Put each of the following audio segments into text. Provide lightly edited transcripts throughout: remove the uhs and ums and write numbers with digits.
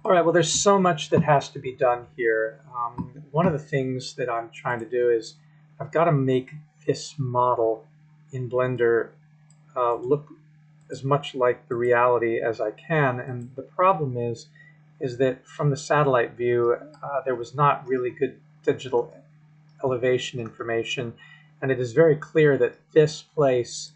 All right, well, there's so much that has to be done here. One of the things that I'm trying to do is I've got to make this model in Blender look as much like the reality as I can. And the problem is that from the satellite view, there was not really good digital elevation information. And it is very clear that this place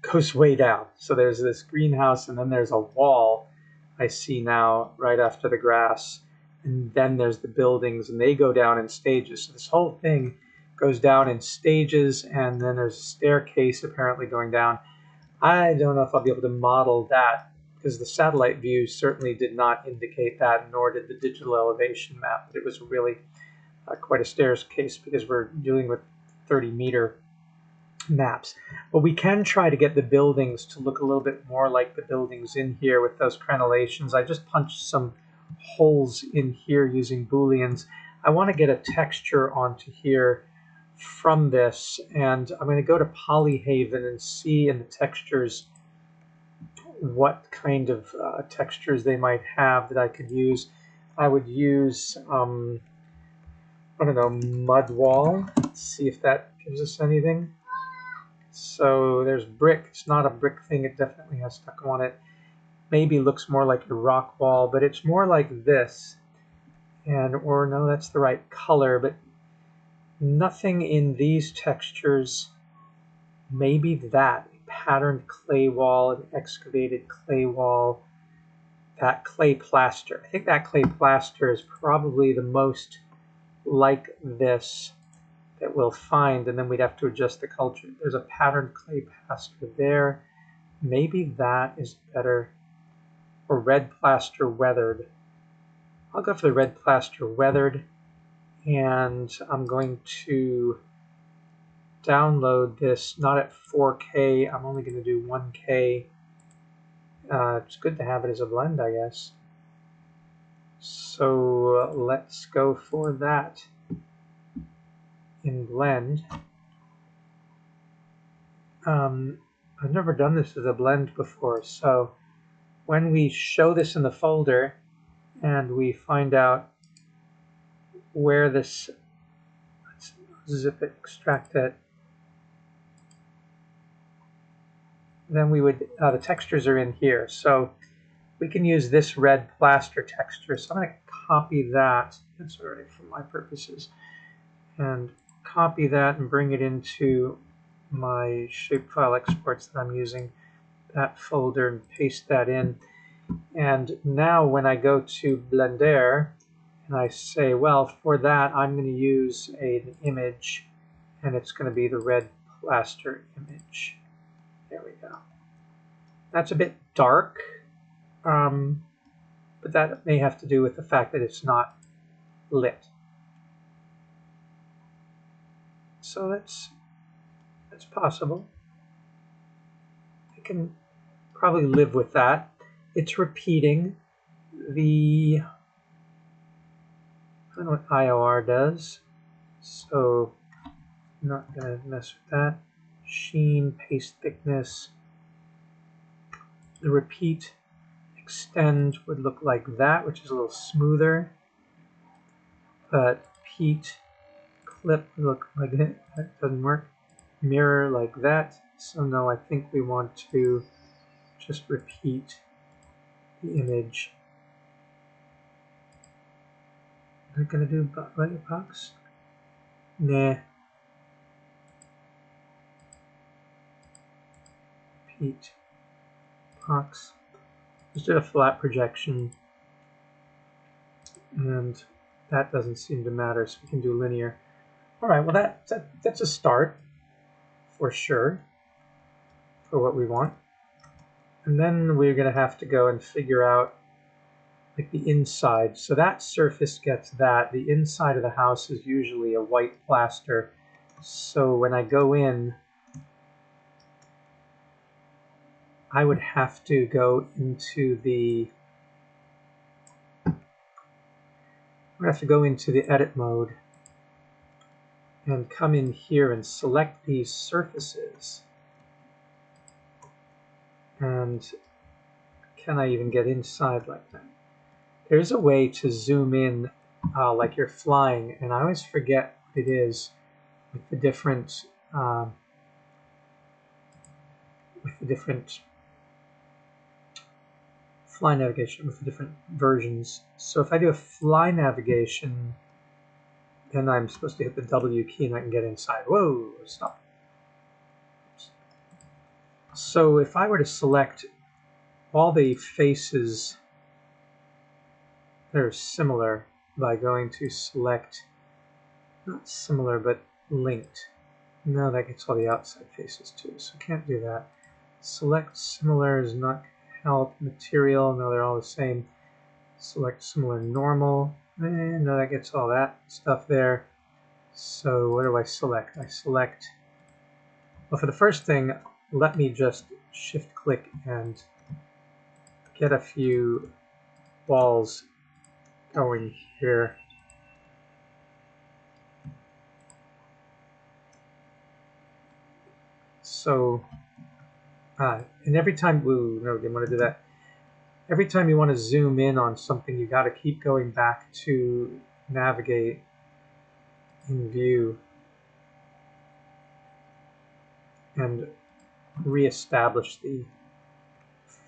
goes way down. So there's this greenhouse, and then there's a wall I see now right after the grass. And then there's the buildings, and they go down in stages. So this whole thing goes down in stages, and then there's a staircase apparently going down. I don't know if I'll be able to model that because the satellite view certainly did not indicate that, nor did the digital elevation map. But it was really quite a staircase because we're dealing with 30-meter maps. But we can try to get the buildings to look a little bit more like the buildings in here with those crenellations. I just punched some holes in here using booleans. I want to get a texture onto here from this, and I'm going to go to Polyhaven and see in the textures what kind of textures they might have that I could use. I would use, I don't know, mud wall. Let's see if that gives us anything. So there's brick. It's not a brick thing. It definitely has stucco on it. Maybe looks more like a rock wall, but it's more like this. And, or no, that's the right color, but nothing in these textures. Maybe that. A patterned clay wall, an excavated clay wall, that clay plaster. I think that clay plaster is probably the most like this that we'll find, and then we'd have to adjust the culture. There's a patterned clay plaster there. Maybe that is better. Or red plaster weathered. I'll go for the red plaster weathered, and I'm going to download this, not at 4K. I'm only going to do 1K. It's good to have it as a blend, I guess. So let's go for that in blend. I've never done this as a blend before, so when we show this in the folder and we find out where this, let's zip it, extract it, then we would, the textures are in here. So we can use this red plaster texture. So I'm going to copy that, that's already for my purposes, and copy that and bring it into my shapefile exports that I'm using, that folder, and paste that in. And now when I go to Blender and I say, well, for that I'm going to use an image, and it's going to be the red plaster image. There we go. That's a bit dark, but that may have to do with the fact that it's not lit. So that's possible. I can probably live with that. It's repeating the, I don't know what IOR does, so I'm not going to mess with that. Sheen, paste thickness. The repeat extend would look like that, which is a little smoother, but repeat clip would look like it. That doesn't work. Mirror like that. So no, I think we want to just repeat the image. Am I going to do light box? Nah. Repeat box. Just did a flat projection, and that doesn't seem to matter, so we can do linear. All right, well that's a start for sure for what we want. And then we're going to have to go and figure out like the inside. So that surface gets that. The inside of the house is usually a white plaster. So when I go in, I would have to go into the edit mode and come in here and select these surfaces. And can I even get inside like that? There's a way to zoom in like you're flying, and I always forget what it is with the different fly navigation with the different versions. So if I do a fly navigation, then I'm supposed to hit the W key and I can get inside. Whoa, stop. So if I were to select all the faces that are similar by going to select, not similar, but linked. No, that gets all the outside faces too, so can't do that. Select similar is not help. Material, no, they're all the same. Select similar normal, and no, that gets all that stuff there. So what do I select? I select, well, for the first thing, let me just shift click and get a few walls going here. So, and every time, ooh, no, didn't want to do that. Every time you want to zoom in on something, you got to keep going back to navigate in view and reestablish the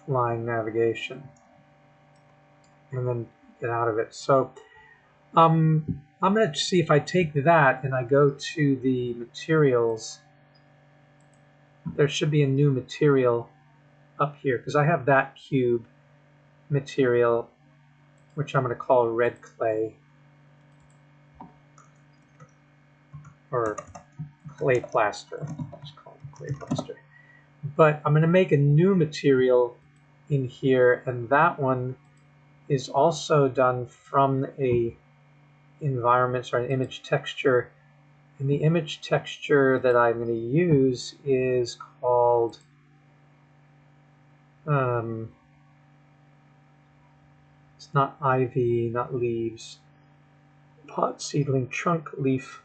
flying navigation and then get out of it. So I'm going to see if I take that and I go to the materials. There should be a new material up here because I have that cube material, which I'm going to call red clay or clay plaster. I'll just call it clay plaster. But I'm going to make a new material in here, and that one is also done from a environment or an image texture. And the image texture that I'm going to use is called it's not ivy, not leaves, pot, seedling, trunk, leaf.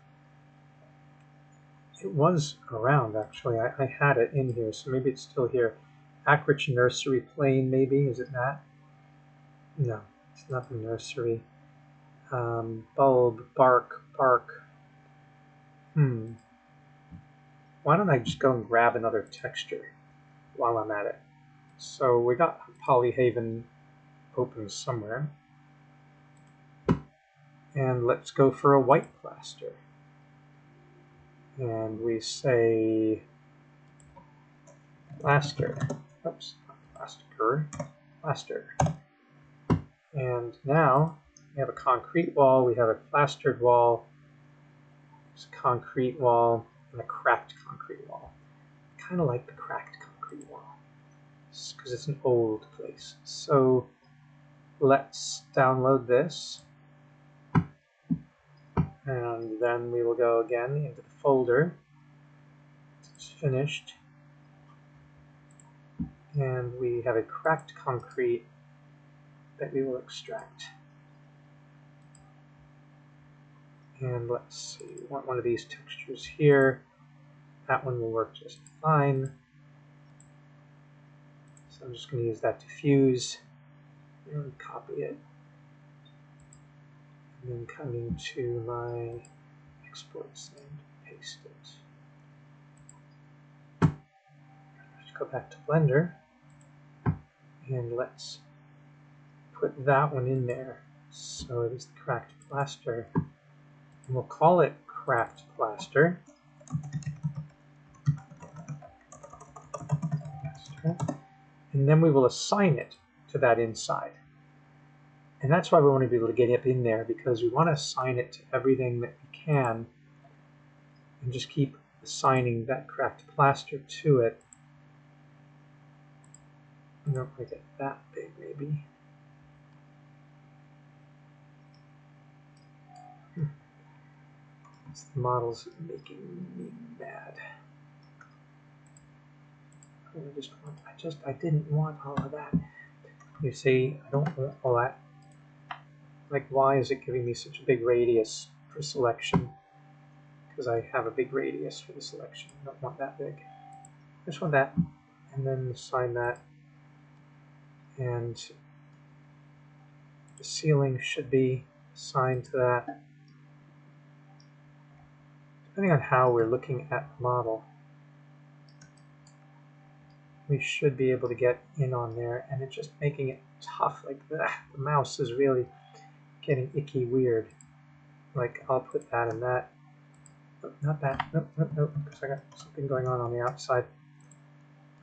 It was around actually. I had it in here, so maybe it's still here. Akrich Nursery plain, maybe. Is it that? No, it's not the nursery. Bulb, bark, bark. Why don't I just go and grab another texture while I'm at it? So we got Polyhaven open somewhere. And let's go for a white plaster. And we say plaster. Oops, not plaster. Plaster. And now we have a concrete wall, we have a plastered wall, there's a concrete wall, and a cracked concrete wall. I kind of like the cracked concrete wall because it's an old place. So let's download this. And then we will go again into the folder. It's finished. And we have a cracked concrete that we will extract. And let's see, we want one of these textures here. That one will work just fine. So I'm just going to use that to fuse and copy it. And then come into my exports and paste it. Let's go back to Blender. And let's put that one in there. So it is the cracked plaster. And we'll call it cracked plaster. And then we will assign it to that inside. And that's why we want to be able to get up in there, because we want to assign it to everything that we can and just keep assigning that cracked plaster to it. I don't make it that big, maybe. The model's making me mad. I didn't want all of that. You see, I don't want all that. Like, why is it giving me such a big radius for selection? Because I have a big radius for the selection. I don't want that big. I just want that. And then assign that. And The ceiling should be assigned to that. Depending on how we're looking at the model, we should be able to get in on there, and it's just making it tough. Like the mouse is really getting icky weird. Like I'll put that in that. Nope, not that. Nope, nope, nope, because I got something going on the outside.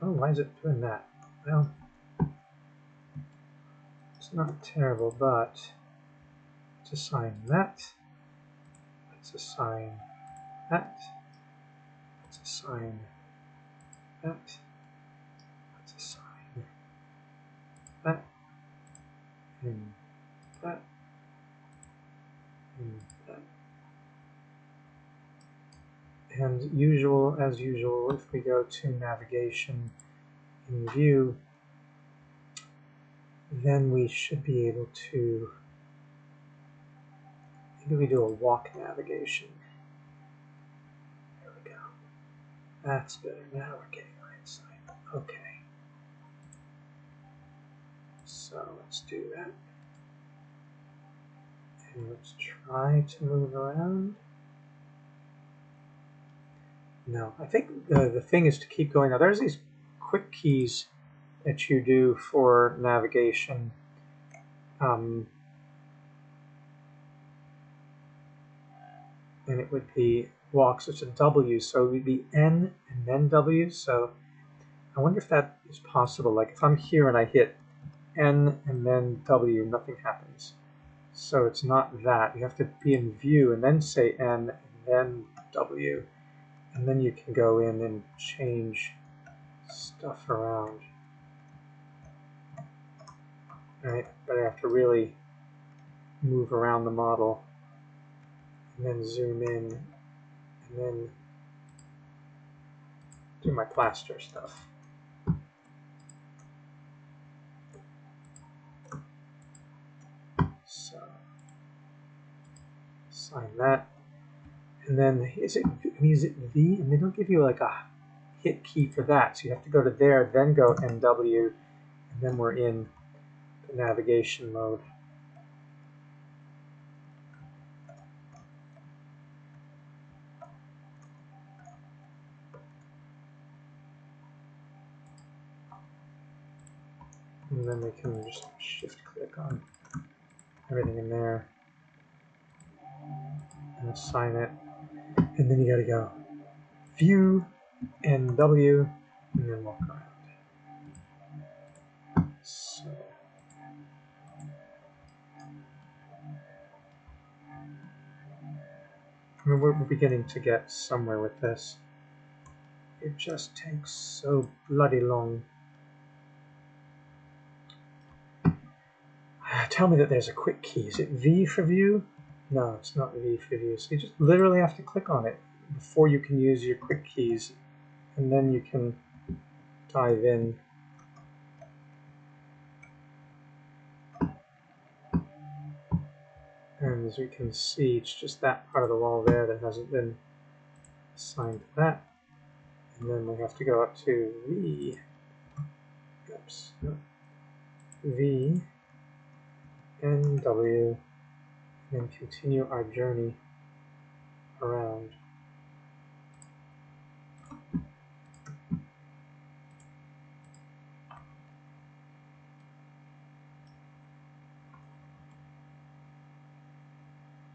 Oh, why is it doing that? Well, it's not terrible, but let's assign that. Let's assign that. Let's assign that. Let's assign that. And that. And that. And as usual, if we go to navigation in view, then we should be able to, maybe we do a walk navigation. There we go. That's better. Now we're getting our insight. Okay. So let's do that. And let's try to move around. No, I think the thing is to keep going. Now there's these quick keys that you do for navigation. And it would be walks, it's a W, so it would be N and then W. So I wonder if that is possible. Like if I'm here and I hit N and then W, nothing happens. So it's not that. You have to be in view and then say N and then W. And then you can go in and change stuff around. Right? But I have to really move around the model and then zoom in and then do my plaster stuff. So assign that. And then is it V? And they don't give you like a hit key for that. So you have to go to there, then go NW, and then we're in the navigation mode. And then we can just shift click on everything in there and assign it. And then you gotta go view, NW, and then walk around. So I mean, we're beginning to get somewhere with this. It just takes so bloody long. Tell me that there's a quick key. Is it V for view? No, it's not V for view. So you just literally have to click on it before you can use your quick keys, and then you can dive in. And as we can see, it's just that part of the wall there that hasn't been assigned to that. And then we have to go up to V. Oops. No. V, N, W, and then continue our journey around.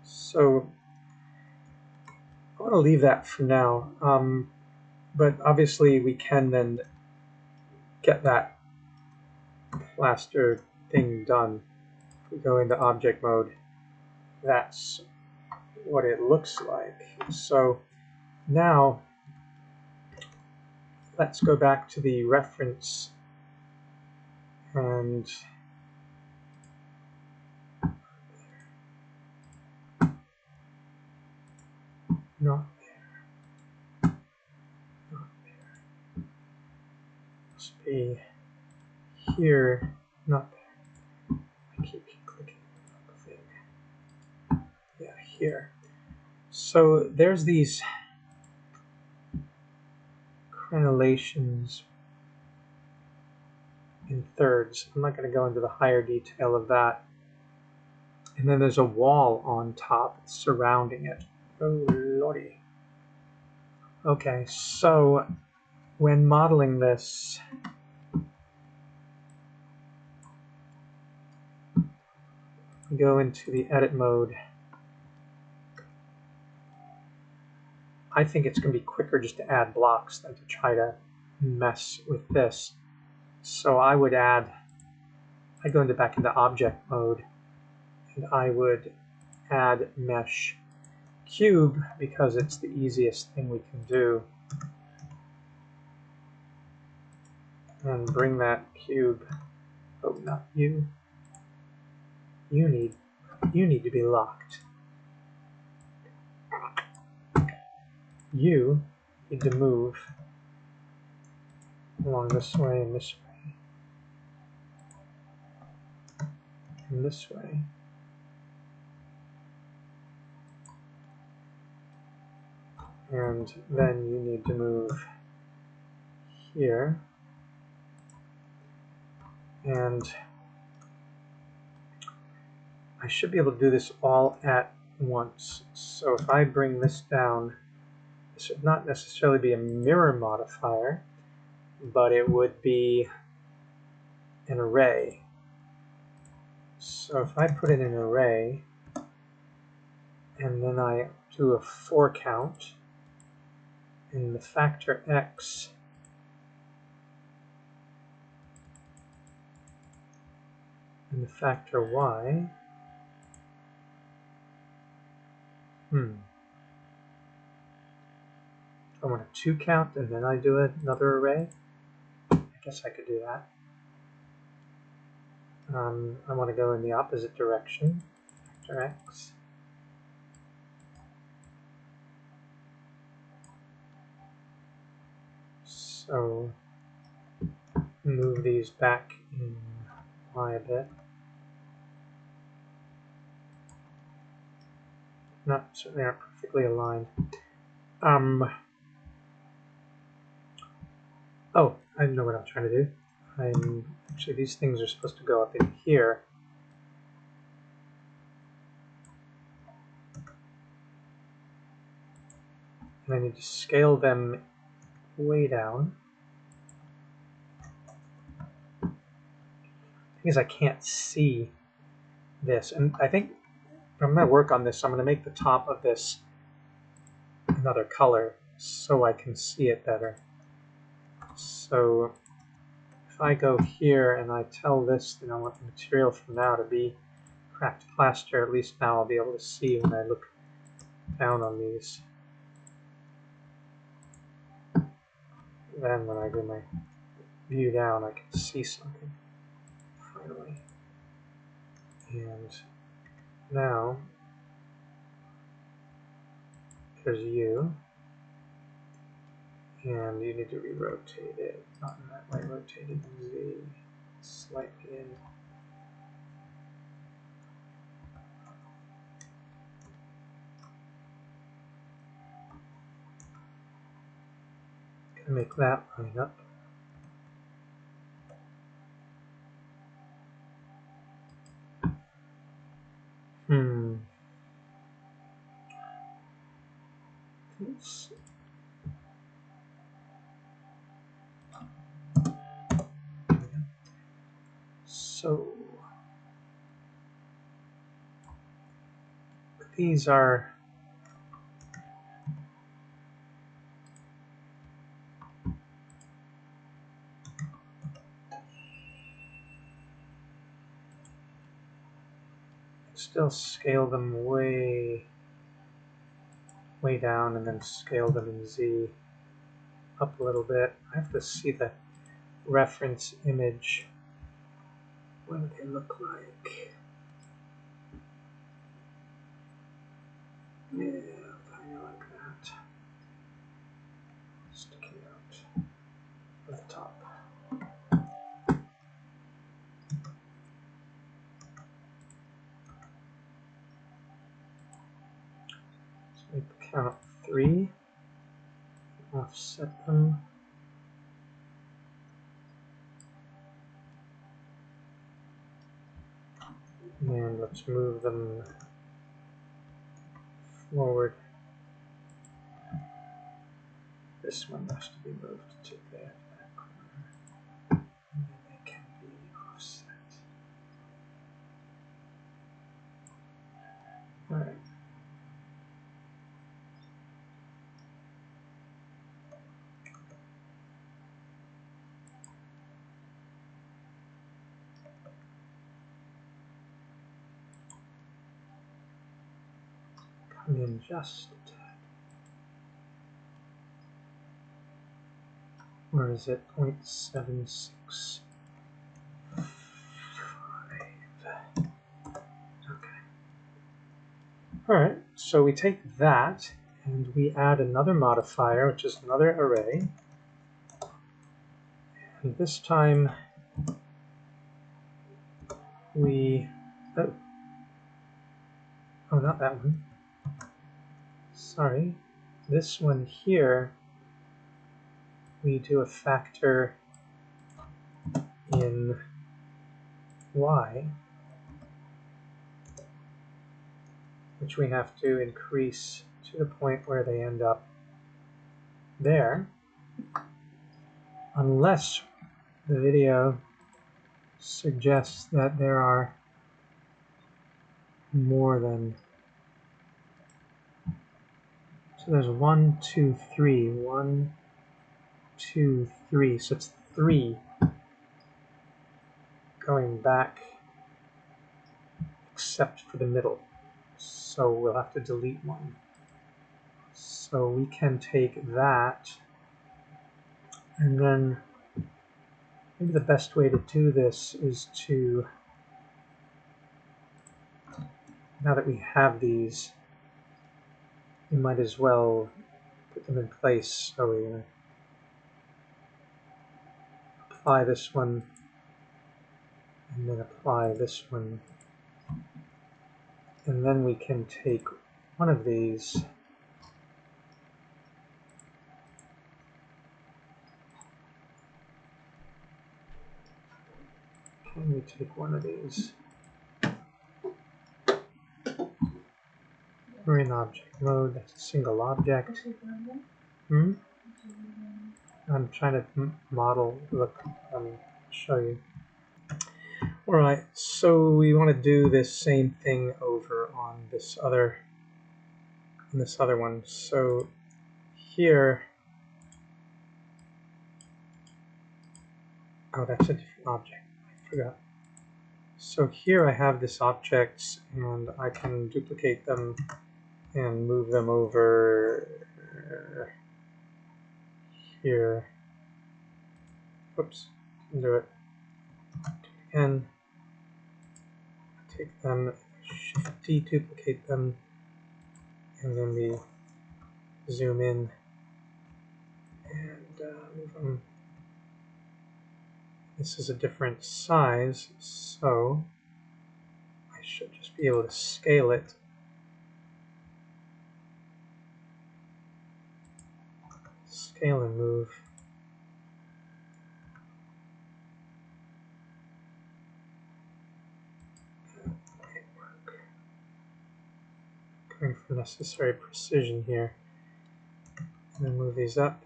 So I want to leave that for now, but obviously we can then get that plaster thing done. If we go into object mode, that's what it looks like. So now let's go back to the reference and not there, not there. Must be here, not there. I keep clicking on the thing. Yeah, here. So there's these crenellations in thirds. I'm not going to go into the higher detail of that. And then there's a wall on top surrounding it. Oh, lordy. Okay, so when modeling this, we go into the edit mode. I think it's going to be quicker just to add blocks than to try to mess with this. So I would add, I'd go back into object mode, and I would add mesh cube because it's the easiest thing we can do. And bring that cube, oh, not you. You need to be locked. You need to move along this way and this way. And this way. And then you need to move here. And I should be able to do this all at once. So if I bring this down, this would not necessarily be a mirror modifier, but it would be an array. So if I put in an array, and then I do a 4 count, and the factor x and the factor y, I want a 2 count and then I do another array. I guess I could do that. I want to go in the opposite direction, factor x. So move these back in y a bit. Certainly aren't perfectly aligned. Oh, I know what I'm trying to do. Actually, these things are supposed to go up in here. And I need to scale them way down. The thing is, I can't see this. And I think I'm going to work on this. I'm going to make the top of this another color so I can see it better. So if I go here and I tell this that I want the material from now to be cracked plaster, at least now I'll be able to see when I look down on these. Then when I do my view down, I can see something finally. And now there's you. And you need to re-rotate it, not in that way, rotate it in Z, slightly in. Gonna make that line up. Oops. So these are still scale them way down and then scale them in Z up a little bit. I have to see the reference image. What do they look like? Yeah, kind of like that. Sticking out at the top. So we count 3, offset them. And let's move them forward. This one has to be moved to there, that corner. And then they can be offset. All right. Come in just a tad. Where is it? 0.765. Okay. All right, so we take that and we add another modifier, which is another array. And this time we, oh, not that one. Sorry. This one here, we do a factor in y, which we have to increase to the point where they end up there, unless the video suggests that there are more than, so there's 1, 2, 3, 1, 2, 3, so it's 3 going back except for the middle, so we'll have to delete one. So we can take that, and then maybe the best way to do this is to, now that we have these, we might as well put them in place. So we're going to apply this one, and then apply this one, and then we can take one of these and we take one of these. We're in object mode, that's a single object. I'm trying to model, look, show you. Alright, so we want to do this same thing over on this other one. So here, oh, that's a different object, I forgot. So here I have this object, and I can duplicate them and move them over here. Whoops, can do it. And take them, Shift D, duplicate them, and then we zoom in and move them. This is a different size, so I should just be able to scale it. Scale and move. That might work. Going for necessary precision here. And then move these up.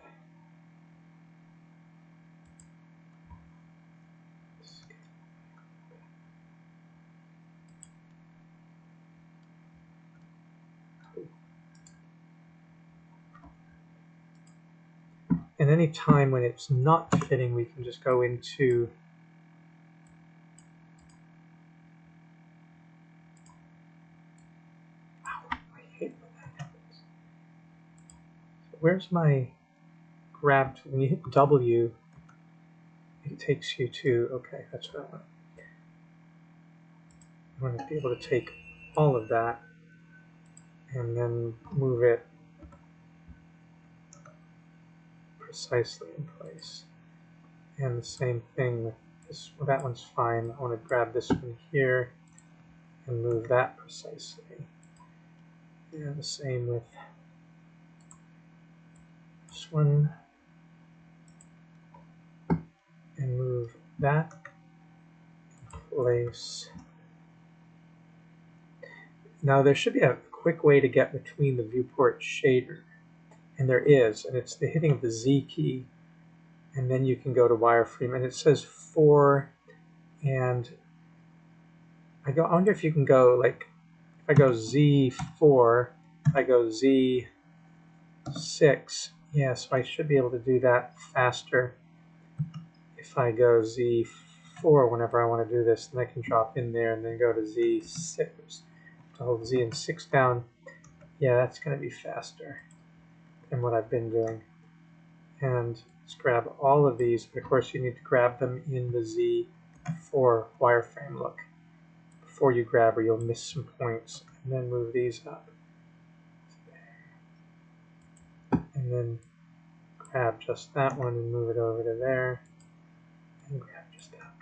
And any time when it's not fitting, we can just go into I hate when that happens. So where's my grab? When you hit W, it takes you to, okay, that's what I want. I want to be able to take all of that and then move it precisely in place. And the same thing with this, well, that one's fine. I want to grab this one here and move that precisely. And the same with this one. And move that in place. Now there should be a quick way to get between the viewport shader, and there is, and it's the hitting of the Z key, and then you can go to wireframe, and it says 4, and I wonder if you can go, like, if I go Z4, if I go Z6, yeah, so I should be able to do that faster. If I go Z4 whenever I want to do this, then I can drop in there and then go to Z6, to hold Z and 6 down. Yeah, that's going to be faster than what I've been doing. And let's grab all of these. Of course, you need to grab them in the Z4 wireframe look before you grab, or you'll miss some points. And then move these up. And then grab just that one and move it over to there. And grab just that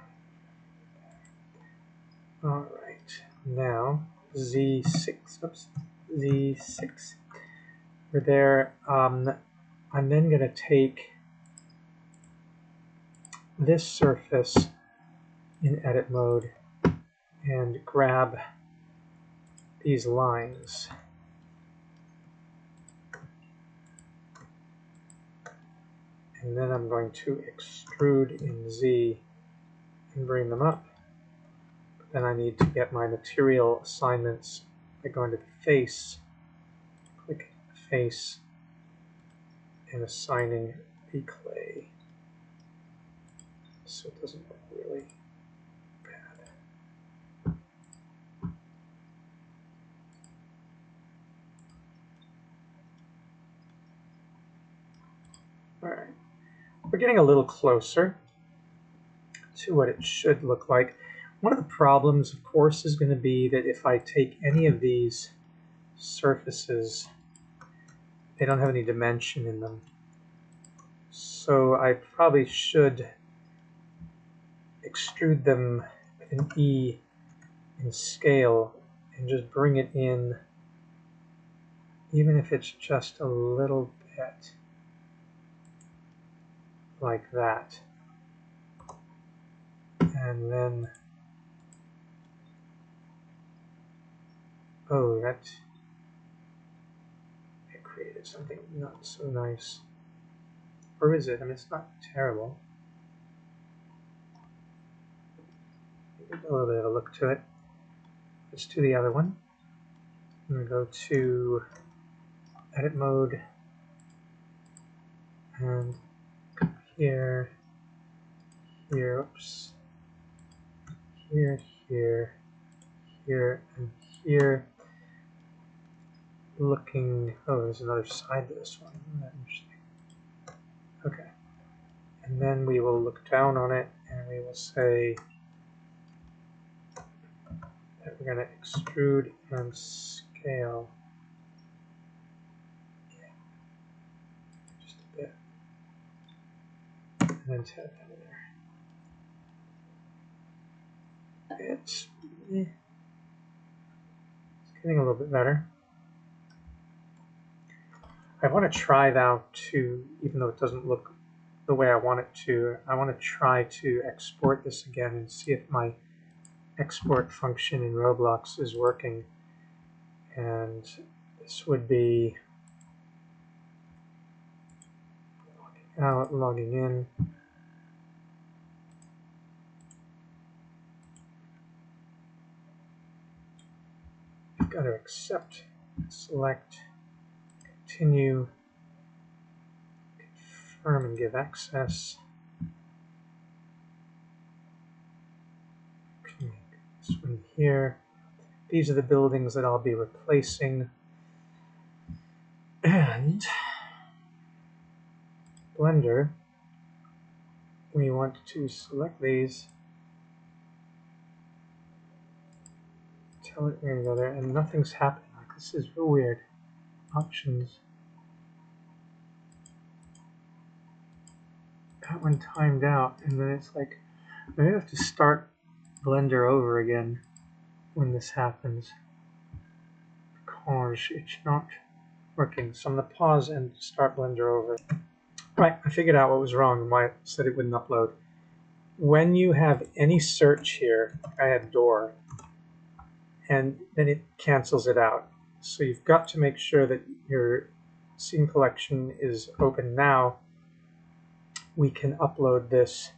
one. All right, now Z6. Oops, Z6. We're there. I'm then going to take this surface in edit mode and grab these lines. And then I'm going to extrude in Z and bring them up. But then I need to get my material assignments by going to the face, click face, and assigning the clay so it doesn't look really bad. All right, we're getting a little closer to what it should look like. One of the problems, of course, is going to be that if I take any of these surfaces, they don't have any dimension in them. So I probably should extrude them with an E in scale and just bring it in, even if it's just a little bit like that. And then, oh, that created something not so nice. Or is it? I mean, it's not terrible. A little bit of a look to it. Let's do the other one. I'm going to go to edit mode and here, here, oops, here, here, here, and here. Looking, oh, there's another side to this one. Isn't that interesting? Okay. And then we will look down on it and we will say that we're going to extrude and scale. Yeah. Just a bit. And then tap that in there. It's getting a little bit better. I want to try now to, even though it doesn't look the way I want it to, I want to try to export this again and see if my export function in Roblox is working. And this would be logging out, logging in. You've got to accept, select, continue, confirm and give access. Okay, this one here. These are the buildings that I'll be replacing. And Blender, we want to select these, tell it we're going to go there, and nothing's happening. Like, this is real weird. Options. That one timed out, and then it's like, maybe I have to start Blender over again when this happens, because it's not working. So I'm going to pause and start Blender over. Right, I figured out what was wrong and why it said it wouldn't upload. When you have any search here, I had door, and then it cancels it out. So you've got to make sure that your scene collection is open now. We can upload this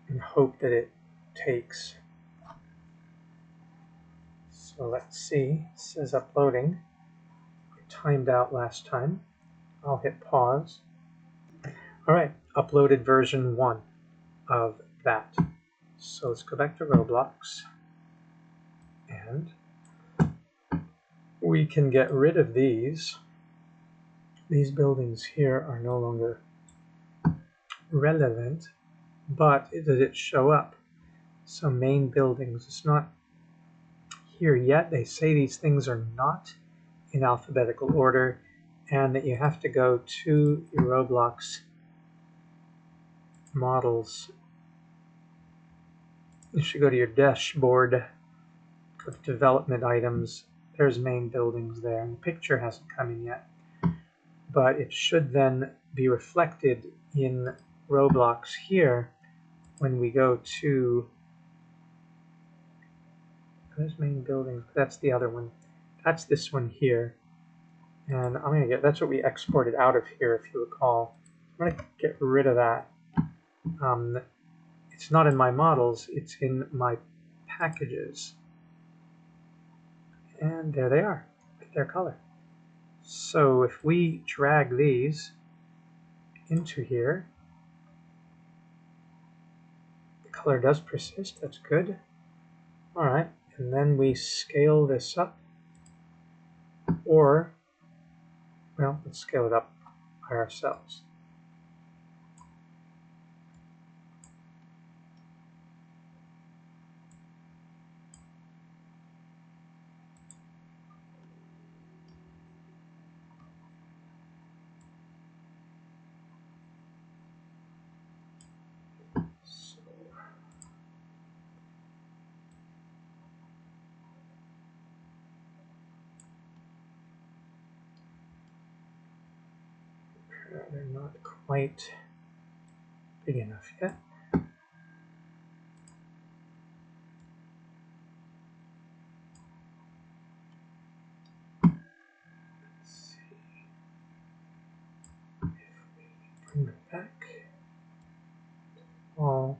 and hope that it takes. So let's see, it says uploading. It timed out last time. I'll hit pause. All right, uploaded version 1 of that. So let's go back to Roblox, and we can get rid of these. These buildings here are no longer relevant, but does it show up? So main buildings, it's not here yet. They say these things are not in alphabetical order and that you have to go to your Roblox models. You should go to your dashboard, go to development items. There's main buildings there, and the picture hasn't come in yet. But it should then be reflected in Roblox here when we go to, there's main buildings, that's the other one. That's this one here. And I'm going to get, that's what we exported out of here, if you recall. I'm going to get rid of that. It's not in my models, it's in my packages. And there they are, with their color. So if we drag these into here, the color does persist, that's good. All right, and then we scale this up, or, well, let's scale it up by ourselves. They're not quite big enough yet. Let's see if we bring them back. All.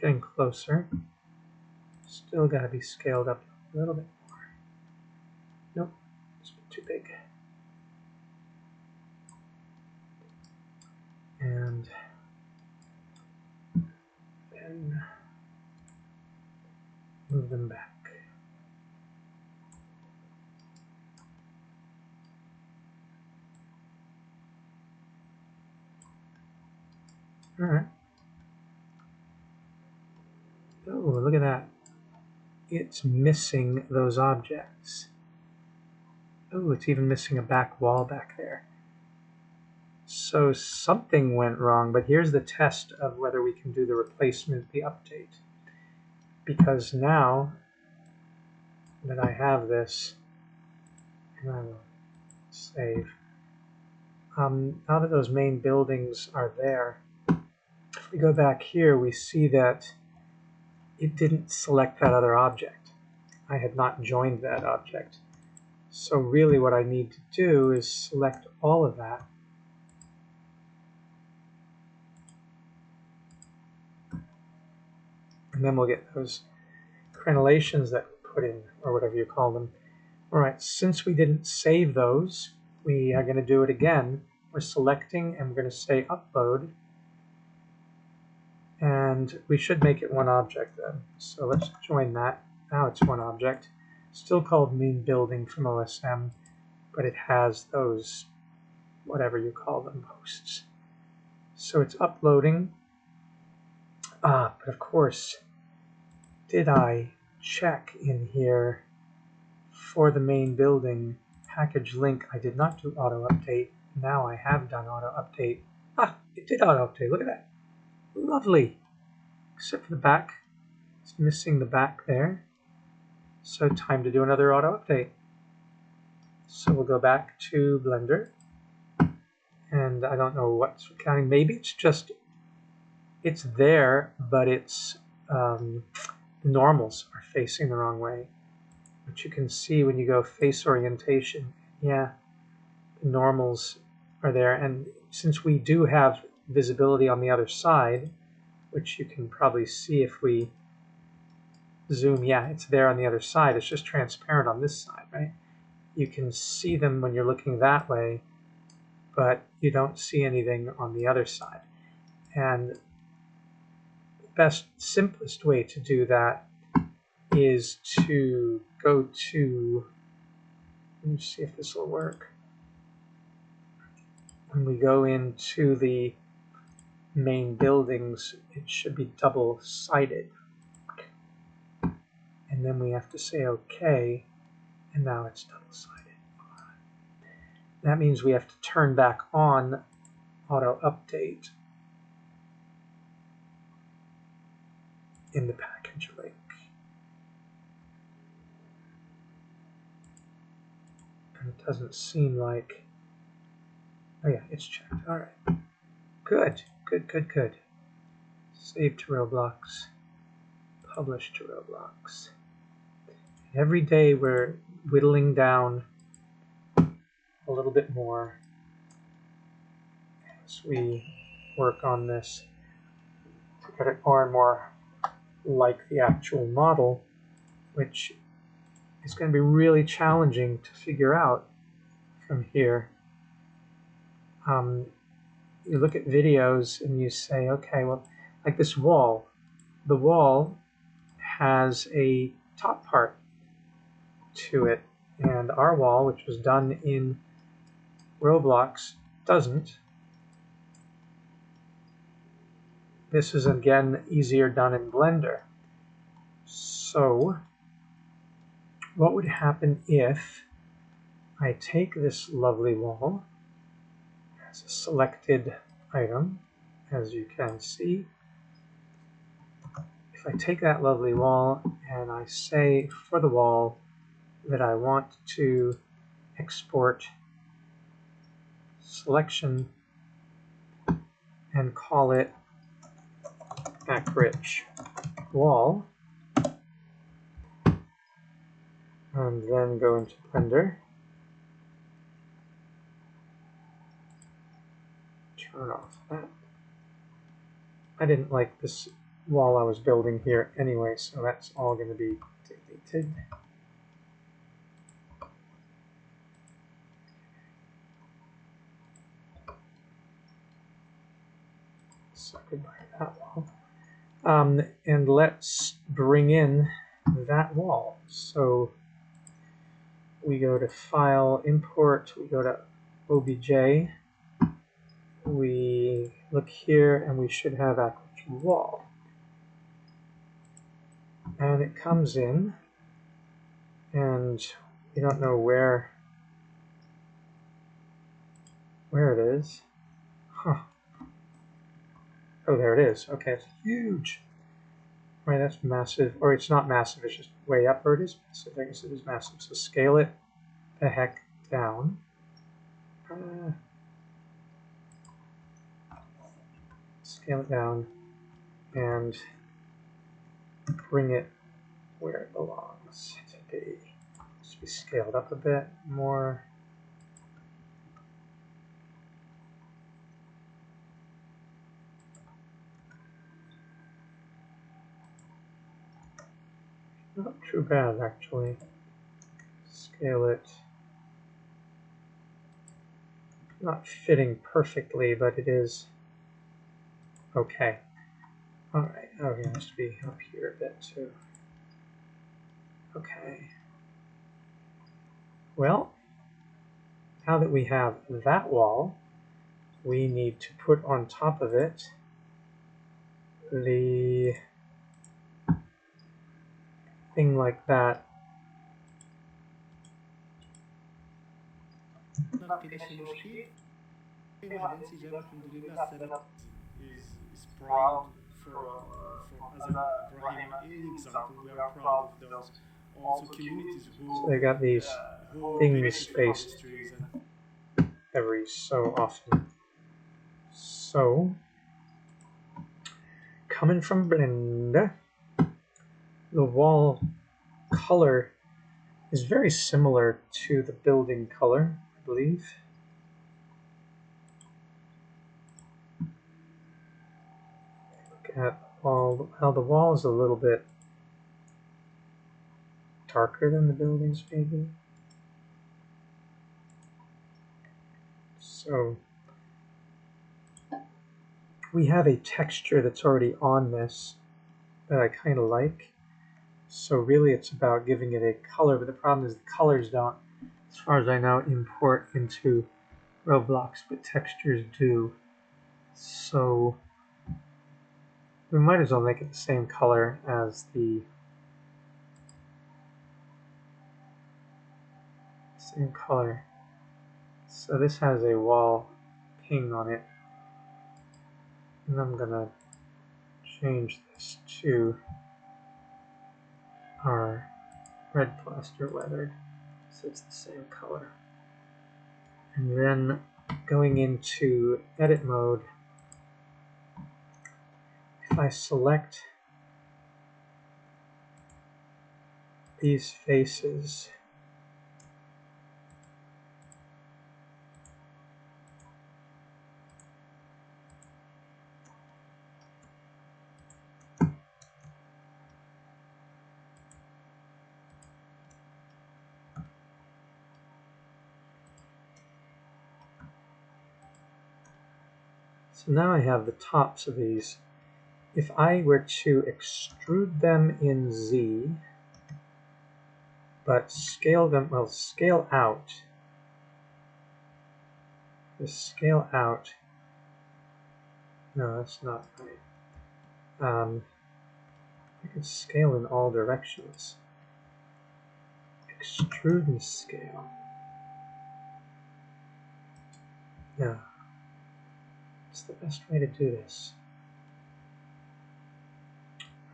Getting closer. Still got to be scaled up a little bit more. Nope, it's too big. And then move them back. All right. Oh, look at that. It's missing those objects. Oh, it's even missing a back wall back there. So something went wrong, but here's the test of whether we can do the replacement, the update. Because now that I have this, and I will save, now that those main buildings are there, if we go back here, we see that it didn't select that other object. I had not joined that object. So really what I need to do is select all of that. And then we'll get those crenellations that we put in, or whatever you call them. All right, since we didn't save those, we are going to do it again. We're selecting, and we're going to say upload. And we should make it one object then. So let's join that. Now it's one object. Still called main building from OSM, but it has those, whatever you call them, hosts. So it's uploading. But of course, did I check in here for the main building package link, I did not do auto update. Now I have done auto update. Ah, it did auto update. Look at that. Lovely. Except for the back. It's missing the back there. So time to do another auto update. So we'll go back to Blender. And I don't know what's counting. Maybe it's just, it's there, but it's, the normals are facing the wrong way. But you can see when you go face orientation, yeah, the normals are there. And since we do have visibility on the other side, which you can probably see if we zoom, yeah, it's there on the other side. It's just transparent on this side, right? You can see them when you're looking that way, but you don't see anything on the other side. And the best, simplest way to do that is to go to, let me see if this will work. When we go into the main buildings, it should be double-sided. And then we have to say OK, and now it's double-sided. That means we have to turn back on auto update in the package link. And it doesn't seem like, oh yeah, it's checked. All right. Good, good, good, good. Save to Roblox, publish to Roblox. Every day we're whittling down a little bit more as we work on this to get it more and more like the actual model, which is going to be really challenging to figure out from here. You look at videos and you say, okay, well, like this wall, the wall has a top part to it, and our wall, which was done in Roblox, doesn't. This is again easier done in Blender. So what would happen if I take this lovely wall as a selected item, as you can see. If I take that lovely wall and I say for the wall that I want to export selection and call it Akrich wall, and then go into Blender, turn off that. I didn't like this wall I was building here anyway, so that's all going to be deleted. So goodbye to that wall. And let's bring in that wall. So we go to File, Import, we go to OBJ, we look here, and we should have Akrich wall. And it comes in, and we don't know where it is. Huh. Oh, there it is. Okay, it's huge. Right, that's massive. Or it's not massive, it's just way up. Or it is massive. I guess it is massive. So scale it the heck down. Scale it down and bring it where it belongs to be. Just be scaled up a bit more. Not too bad, actually. Scale it. Not fitting perfectly, but it is okay. All right. Oh, it has to be up here a bit too. Okay. Well, now that we have that wall, we need to put on top of it the thing like that. كده شيء مفيد. واحد انسي جاب الحمد لله السلام. Is proud for other Ibrahim any example. We are proud of those. Also communities So they got these who things benefit from spaced histories and every so often. So, coming from Blender, the wall color is very similar to the building color, I believe. Look at how the wall is a little bit darker than the buildings, maybe. So we have a texture that's already on this that I kind of like. So really it's about giving it a color, but the problem is the colors don't, as far as I know, import into Roblox, but textures do. So we might as well make it the same color as the same color. So this has a wall ping on it, and I'm gonna change this to our red plaster weathered, so it's the same color. And then going into edit mode, if I select these faces, so now I have the tops of these. If I were to extrude them in Z, but scale them, well, scale out, scale out, no, that's not right. I can scale in all directions. Extrude and scale. Yeah, it's the best way to do this.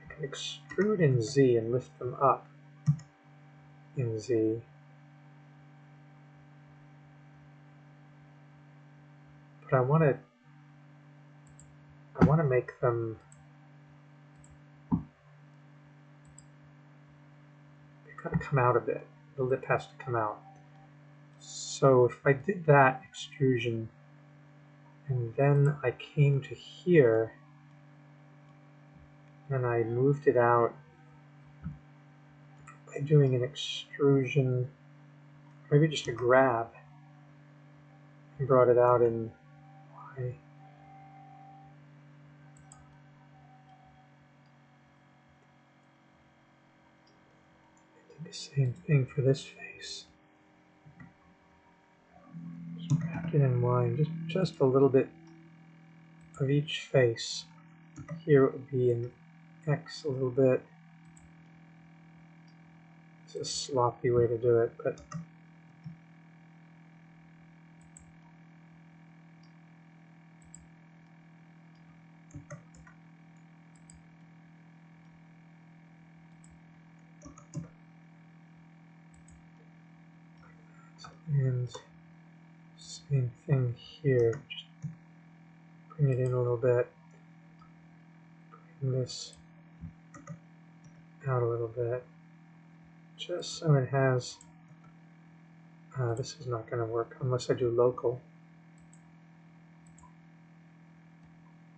I can extrude in Z and lift them up in Z. But I want to make them, they gotta come out a bit. The lip has to come out. So if I did that extrusion and then I came to here and I moved it out by doing an extrusion, maybe just a grab, and brought it out in Y. The same thing for this face. Just wrapped it in Y, and just a little bit of each face. Here it would be in X a little bit. It's a sloppy way to do it, but and same thing here. Just bring it in a little bit. Bring this out a little bit, just so it has. This is not going to work unless I do local.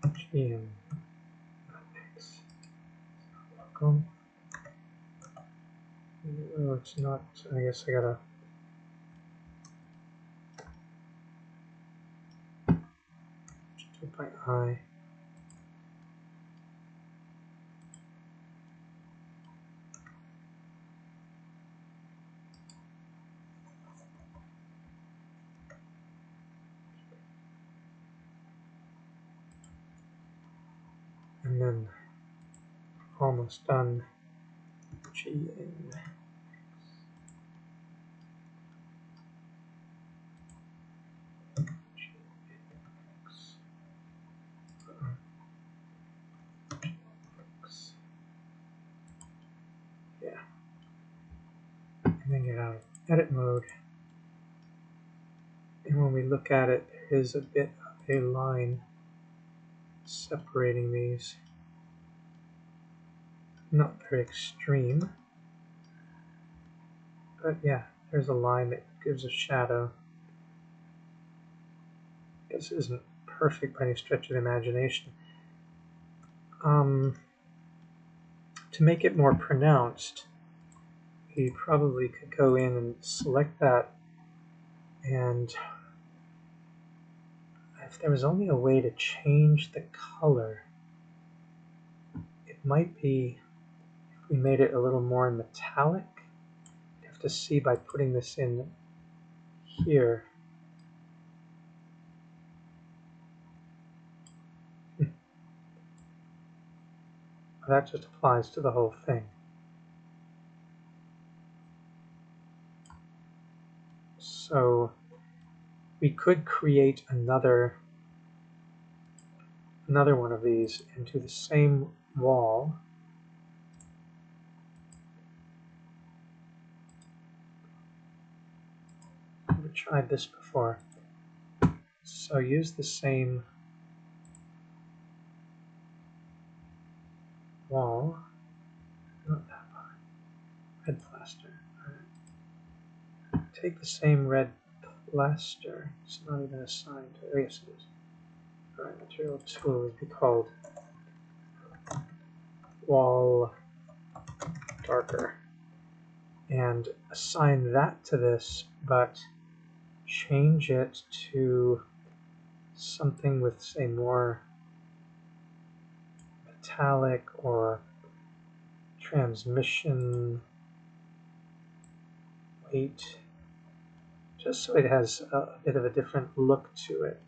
GM, not X. Local. Oh, it's not. I guess I gotta. Just do it by I. And then almost done. GN. edit mode. And when we look at it, there is a bit of a line separating these. Not very extreme, but yeah, there's a line that gives a shadow. This isn't perfect by any stretch of the imagination. To make it more pronounced, we probably could go in and select that, and if there was only a way to change the color, it might be if we made it a little more metallic. You have to see by putting this in here. That just applies to the whole thing. So we could create another one of these into the same wall. I've never tried this before. So use the same wall. Not that part. Red plaster. All right. Take the same red plaster. It's not even assigned. Oh, yes, it is. All right, material tool would be called wall darker. And assign that to this, but change it to something with, say, more metallic or transmission weight, just so it has a bit of a different look to it.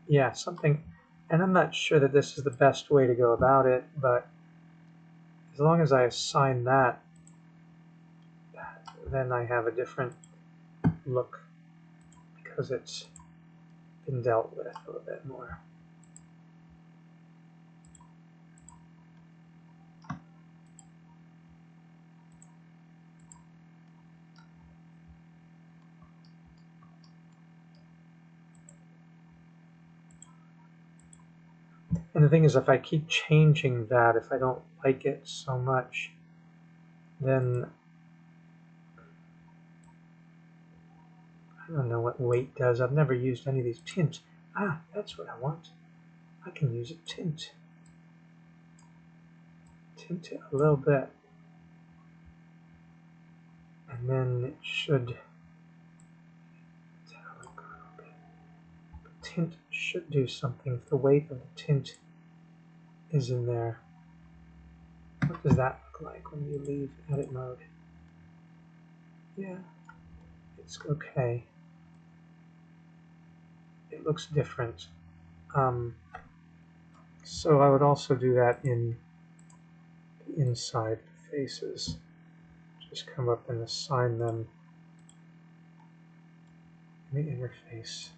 Yeah, something, and I'm not sure that this is the best way to go about it, but as long as I assign that, then I have a different look because it's been dealt with a little bit more. And the thing is, if I keep changing that, if I don't like it so much, then I don't know what weight does. I've never used any of these tints. Ah, that's what I want. I can use a tint. Tint it a little bit. And then it should metallic a little bit. The tint should do something if the weight of the tint is in there. What does that look like when you leave edit mode? Yeah, it's okay. It looks different. So I would also do that in the inside faces. Just come up and assign them in the interface.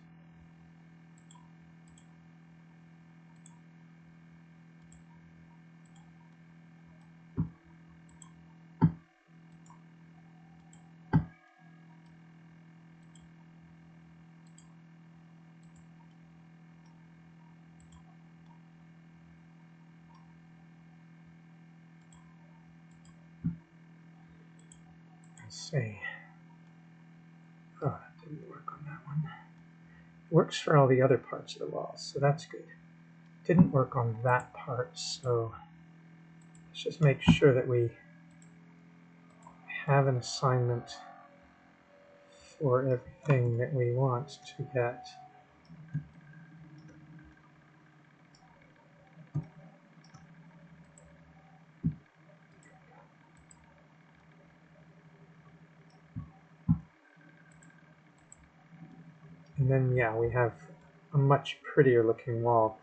Let's see. Oh, that didn't work on that one. It works for all the other parts of the wall, so that's good. Didn't work on that part, so let's just make sure that we have an assignment for everything that we want to get. And then, yeah, we have a much prettier looking wall.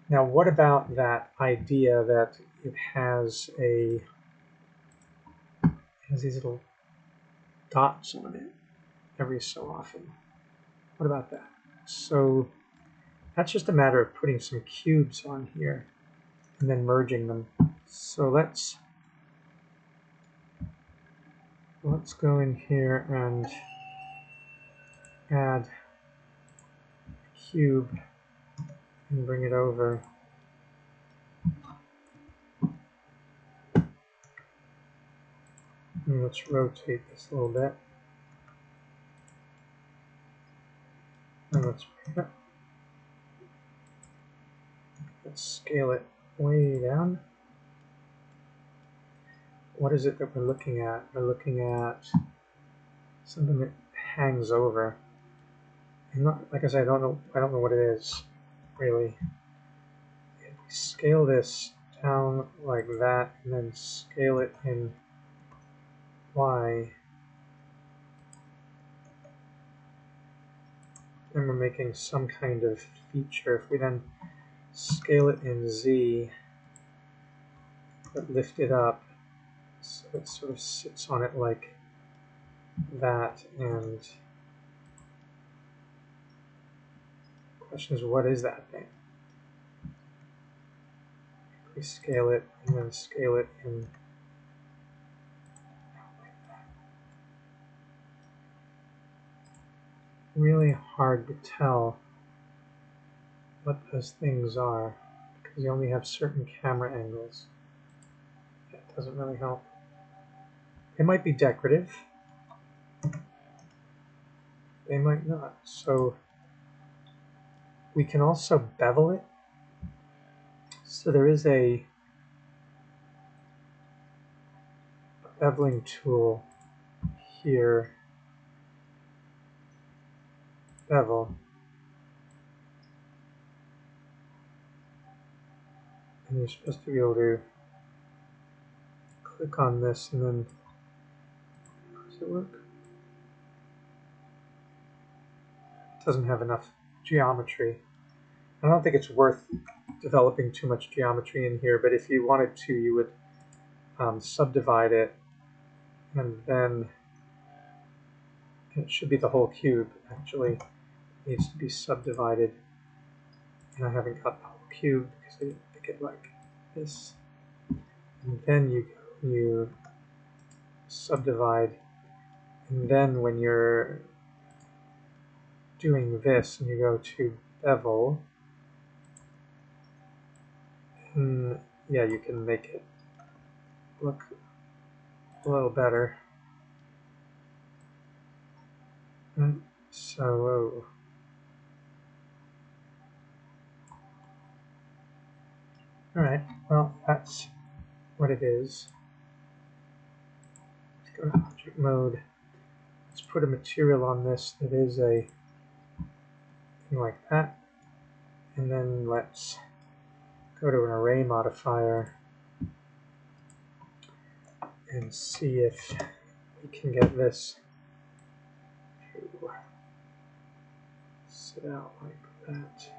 Now, what about that idea that it has these little dots on it every so often? What about that? So that's just a matter of putting some cubes on here and then merging them. So let's let's go in here and add cube and bring it over. And let's rotate this a little bit. And let's scale it way down. What is it that we're looking at? We're looking at something that hangs over. And not, like I said, I don't know what it is, really. If we scale this down like that and then scale it in Y, then we're making some kind of feature. If we then scale it in Z, but lift it up so it sort of sits on it like that, and the question is, what is that thing? We scale it and then scale it in really hard to tell what those things are because you only have certain camera angles. That doesn't really help. They might be decorative. They might not. So we can also bevel it. So there is a beveling tool here. Bevel. And you're supposed to be able to click on this and then, does it work? It doesn't have enough geometry. I don't think it's worth developing too much geometry in here, but if you wanted to, you would subdivide it, and then it should be the whole cube. Actually, it needs to be subdivided, and I haven't got the whole cube because I didn't pick it like this. And then you subdivide, and then when you're doing this and you go to bevel, yeah, you can make it look a little better. And so, all right, well, that's what it is. Let's go to object mode. Let's put a material on this that is a thing like that. And then let's go to an array modifier and see if we can get this to sit out like that.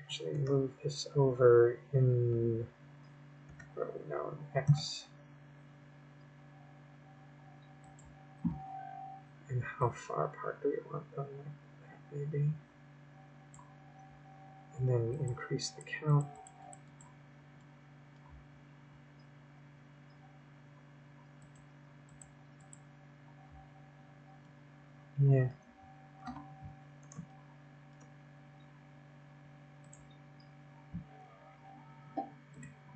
Actually move this over in, where are we now, in X. And how far apart do we want them, like that maybe? And then increase the count. Yeah.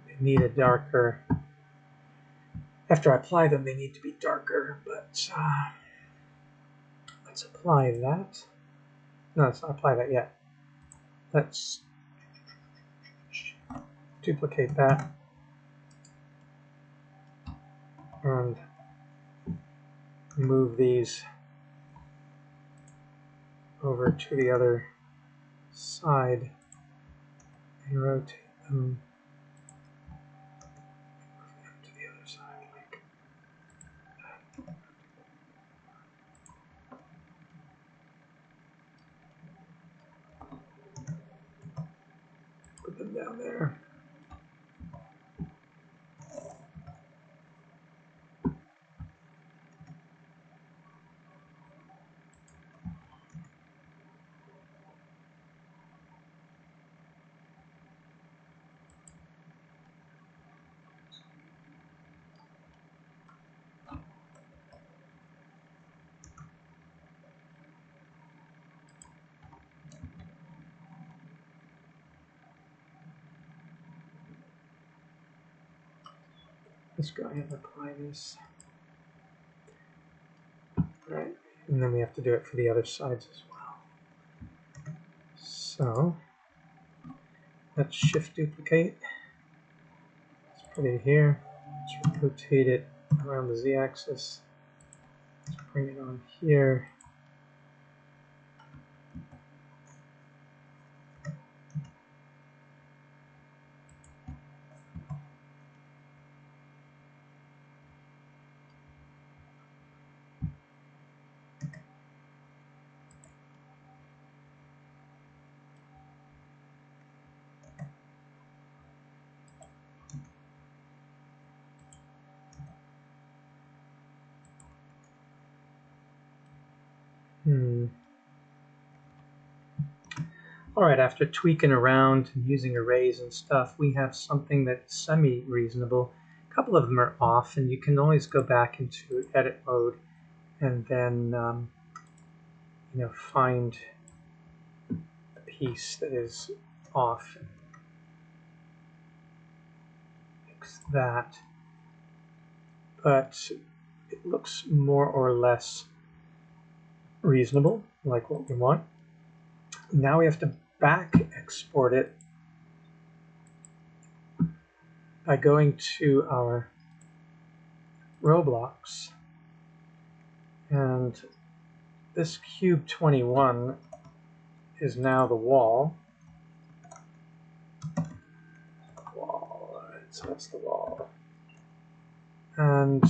They need a darker, after I apply them, they need to be darker, but let's apply that. No, let's not apply that yet. Let's duplicate that and move these over to the other side and rotate them to the other side like that. Put them down there. Let's go ahead and apply this. Right, and then we have to do it for the other sides as well. So let's shift duplicate. Let's put it here. Let's rotate it around the z-axis. Let's bring it on here. All right, after tweaking around and using arrays and stuff, we have something that's semi-reasonable. A couple of them are off, and you can always go back into edit mode and then find the piece that is off and fix that. But it looks more or less reasonable, like what we want. Now we have to back export it by going to our Roblox, and this cube 21 is now the wall. All right, so that's the wall. And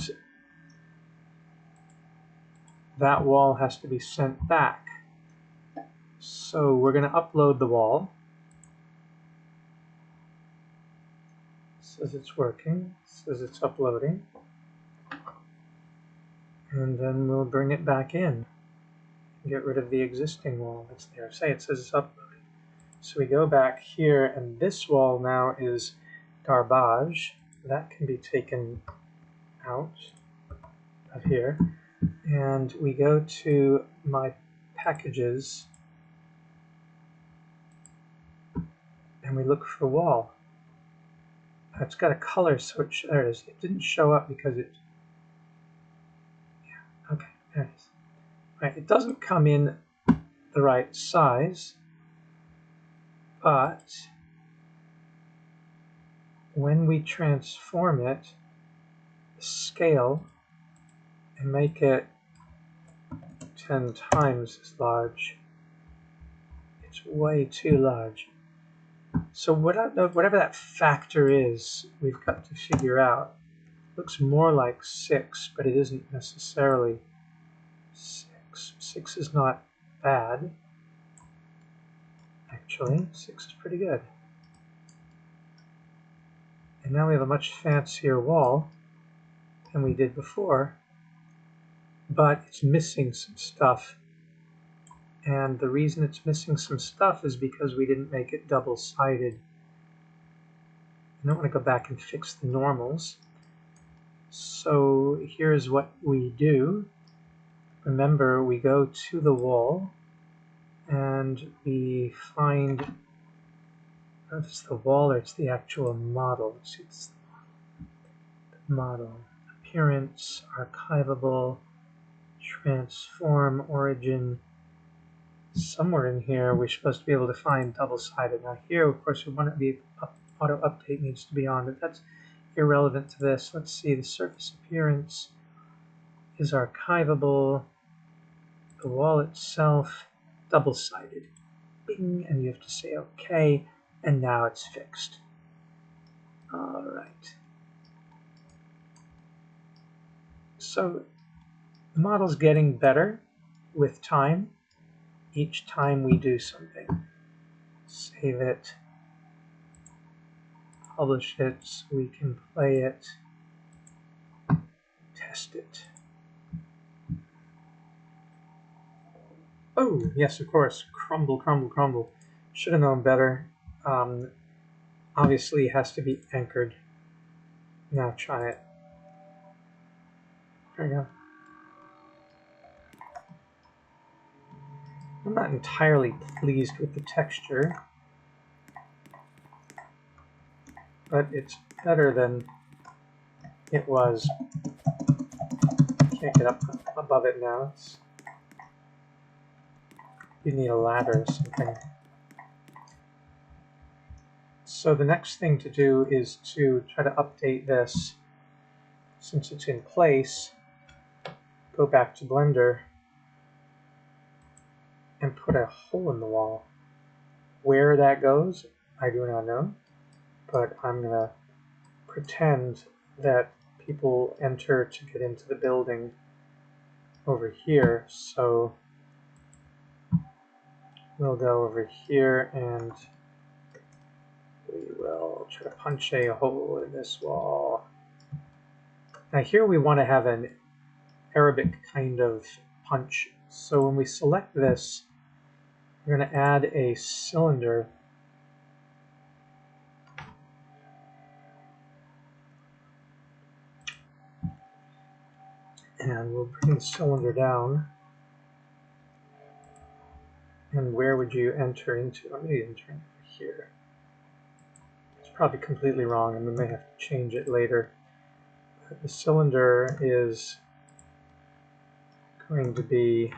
that wall has to be sent back. So we're going to upload the wall. It says it's working. It says it's uploading. And then we'll bring it back in. Get rid of the existing wall that's there. Say it says it's uploaded. So we go back here, and this wall now is garbage. That can be taken out of here. And we go to my packages, and we look for wall. It's got a color, so there it is. It didn't show up because it. Yeah, okay, there it is. Right, it doesn't come in the right size, but when we transform it, scale, and make it 10 times as large, it's way too large. So whatever that factor is, we've got to figure out. It looks more like 6, but it isn't necessarily 6. 6 is not bad. Actually, 6 is pretty good. And now we have a much fancier wall than we did before, but it's missing some stuff. And the reason it's missing some stuff is because we didn't make it double-sided. I don't want to go back and fix the normals. So here's what we do. Remember, we go to the wall and we find, I don't know if it's the wall or it's the actual model. Let's see, it's the model. Appearance, archivable, transform, origin. Somewhere in here we're supposed to be able to find double-sided. Now here, of course, we want it to be auto update needs to be on, but that's irrelevant to this. Let's see, the surface appearance is archivable. The wall itself, double-sided. Bing, and you have to say OK, and now it's fixed. All right. So the model's getting better with time. Each time we do something. Save it. Publish it so we can play it. Test it. Oh, yes, of course. Crumble, crumble, crumble. Should have known better. Obviously, it has to be anchored. Now try it. There you go. I'm not entirely pleased with the texture, but it's better than it was. Can't get up above it now. You need a ladder or something. So the next thing to do is to try to update this. Since it's in place, go back to Blender and put a hole in the wall. Where that goes, I do not know, but I'm going to pretend that people enter to get into the building over here. So we'll go over here and we will try to punch a hole in this wall. Now here we want to have an Arabic kind of punch. So when we select this, we're going to add a cylinder. And we'll bring the cylinder down. And where would you enter into? I'm going to enter over here. It's probably completely wrong, and we may have to change it later. The cylinder is going to be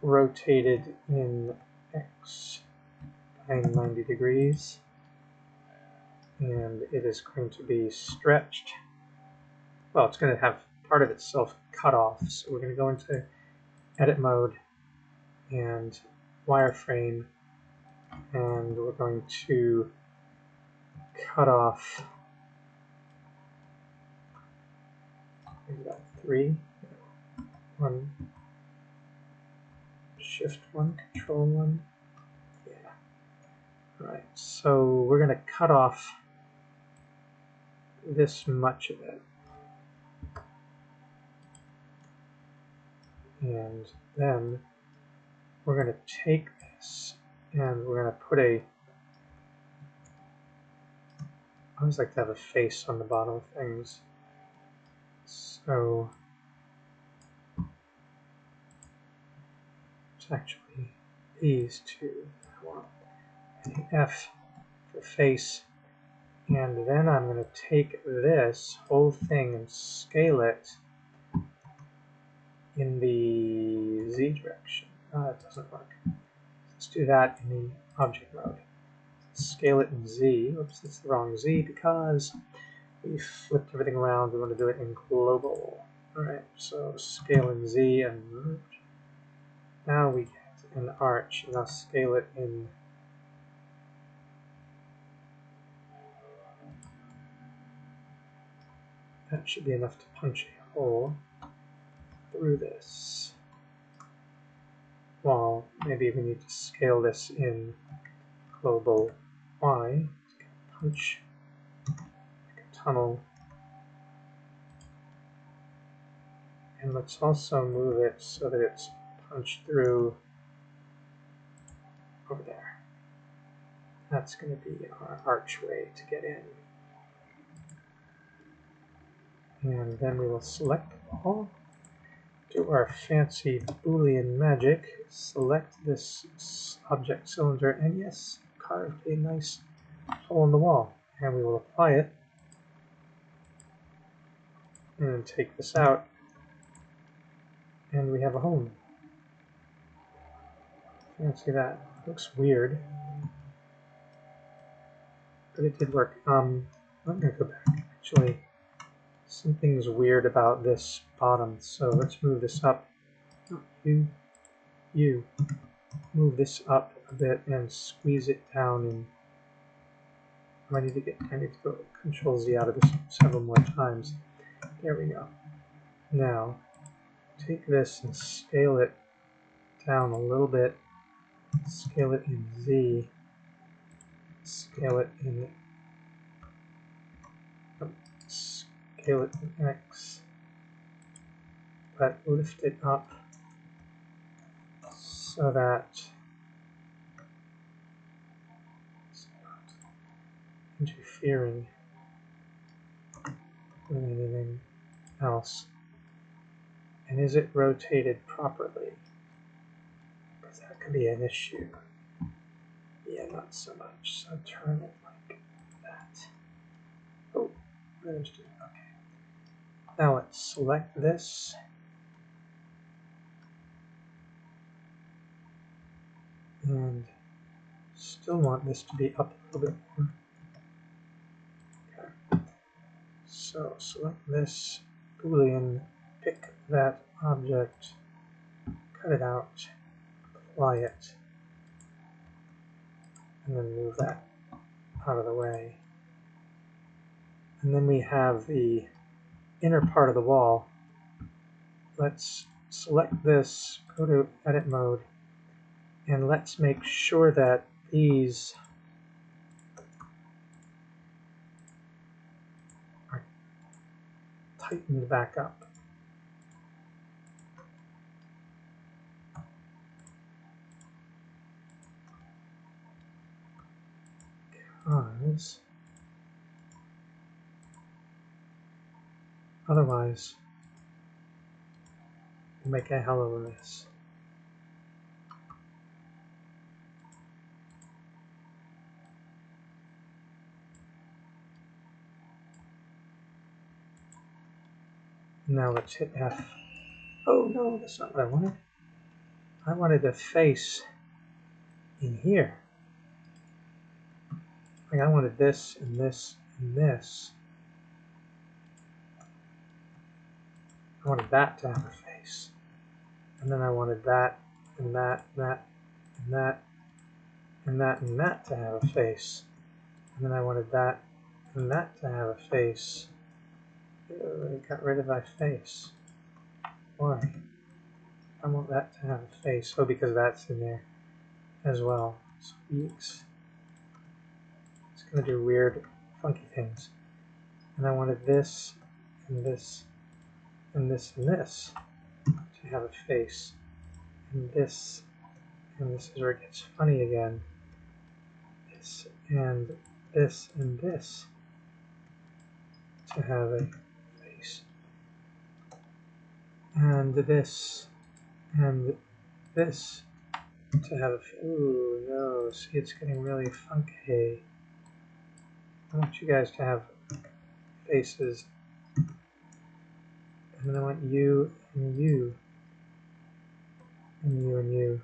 rotated in X by 90 degrees. And it is going to be stretched. Well, it's going to have part of itself cut off. So we're going to go into edit mode and wireframe, and we're going to cut off about 3, 1, Shift 1, Control 1. Yeah. All right. So we're going to cut off this much of it. And then we're going to take this and we're going to put a, I always like to have a face on the bottom of things. So it's actually these two. I want an F for face. And then I'm going to take this whole thing and scale it in the Z direction. It doesn't work. Let's do that in the object mode. Scale it in Z. Oops, that's the wrong Z because we flipped everything around. We want to do it in global. Alright, so scale in Z and merge. Now we get an arch. Now scale it in that should be enough to punch a hole through this. Well, maybe we need to scale this in global Y. Punch like a tunnel. And let's also move it so that it's punched through over there. That's going to be our archway to get in. And then we will select the wall, do our fancy Boolean magic, select this object cylinder, and yes, carve a nice hole in the wall. And we will apply it, and then take this out, and we have a home. Fancy that. Looks weird, but it did work. I'm going to go back. Actually, something's weird about this bottom, so let's move this up. You move this up a bit and squeeze it down. And I need to go Control Z out of this several more times. There we go. Now take this and scale it down a little bit. Scale it in Z. Scale it in scale it in X. But lift it up so that it's not interfering with anything else. And is it rotated properly? Because that could be an issue. Yeah, not so much. So turn it like There's two. Okay. Now let's select this. And still want this to be up a little bit more. Okay. So select this Boolean, pick that object, cut it out, apply it, and then move that out of the way. And then we have the inner part of the wall. Let's select this, go to edit mode, and let's make sure that these are tightened back up. Because otherwise we'll make a hell of a mess. Now let's hit F. Oh no, that's not what I wanted. I wanted a face in here. Like I wanted this and this and this. I wanted that to have a face. And then I wanted that and that and that and that and that and that to have a face. And then I wanted that and that to have a face. I got rid of my face. Why? I want that to have a face. Oh, because that's in there as well. So it's going to do weird, funky things. And I wanted this and this and this and this to have a face. And this is where it gets funny again. This and this and this to have a face. And this and this to have a face. Ooh, no, see, it's getting really funky. I want you guys to have faces. And then I want you and you and you and you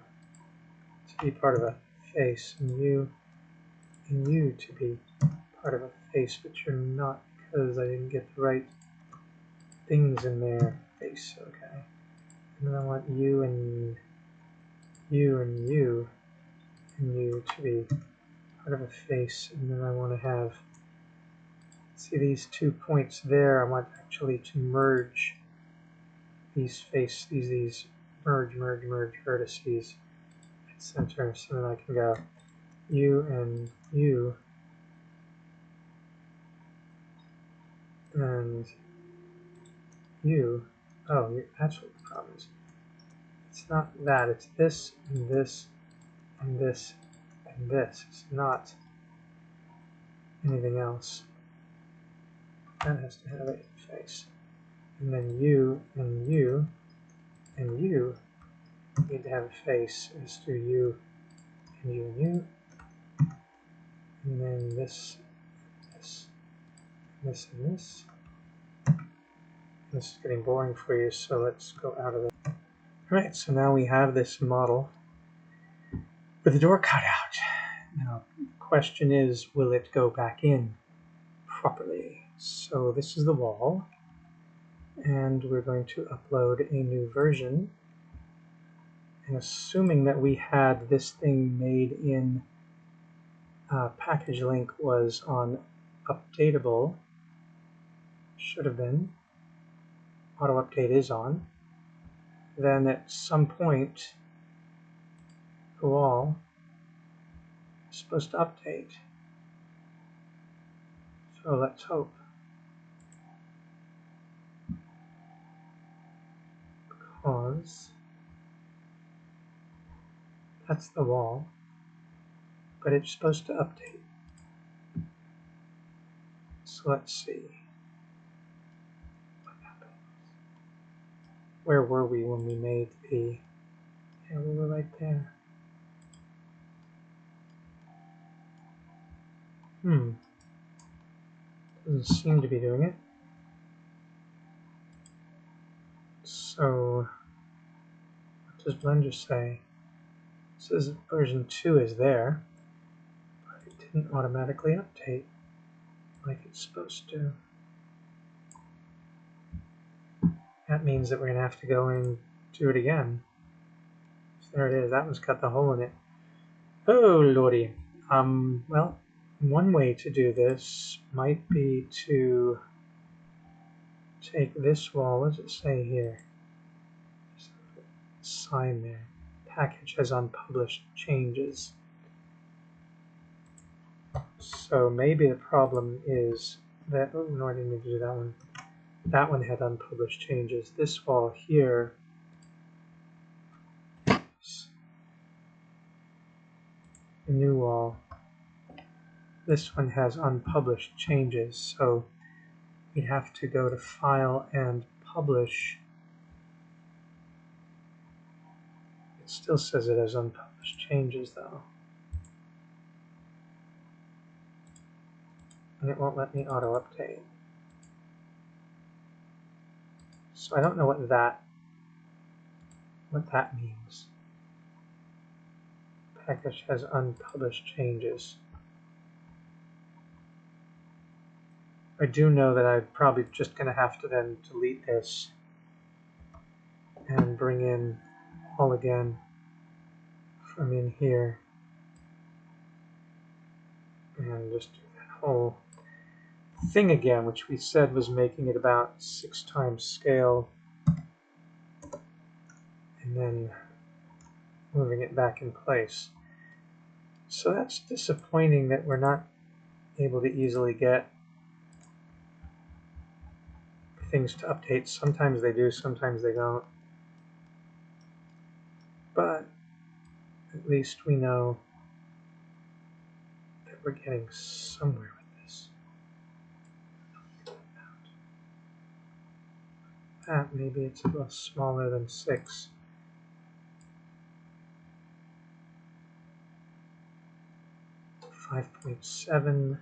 to be part of a face, and you to be part of a face, but you're not because I didn't get the right things in there. Face, okay. And then I want you and you and you and you to be part of a face, and then I want to have, see these 2 points there, I want actually to merge these these merge vertices at center, so then I can go you and you and you. Oh, that's what the problem is. It's not that, it's this and this and this and this. It's not anything else. That has to have a face. And then you and you and you need to have a face. Let's do you and you and you. And then this, this, this and this. This is getting boring for you, so let's go out of it. Alright, so now we have this model with the door cut out. Now, the question is, will it go back in properly? So this is the wall, and we're going to upload a new version. And assuming that we had this thing made in package link was on updatable, should have been, auto update is on, then at some point the wall is supposed to update. So let's hope. Because that's the wall, but it's supposed to update. So let's see what happens. Where were we when we made the, yeah, we were right there. Doesn't seem to be doing it. So, what does Blender say? It says version 2 is there, but it didn't automatically update like it's supposed to. That means that we're going to have to go and do it again. So there it is. That one's got the hole in it. Oh, lordy. Well, one way to do this might be to take this wall. What does it say here? Sign there. Package has unpublished changes. So maybe the problem is that, oh no, I didn't mean to do that one. That one had unpublished changes. This wall here, the new wall, this one has unpublished changes. So we have to go to File and Publish. It still says it has unpublished changes though. And it won't let me auto update. So I don't know what that means. Package has unpublished changes. I do know that I'm probably just going to have to then delete this and bring in all again from in here and just do that whole thing again, which we said was making it about 6 times scale, and then moving it back in place. So that's disappointing that we're not able to easily get things to update. Sometimes they do, sometimes they don't. But at least we know that we're getting somewhere with this. Maybe it's a little smaller than 6. .7.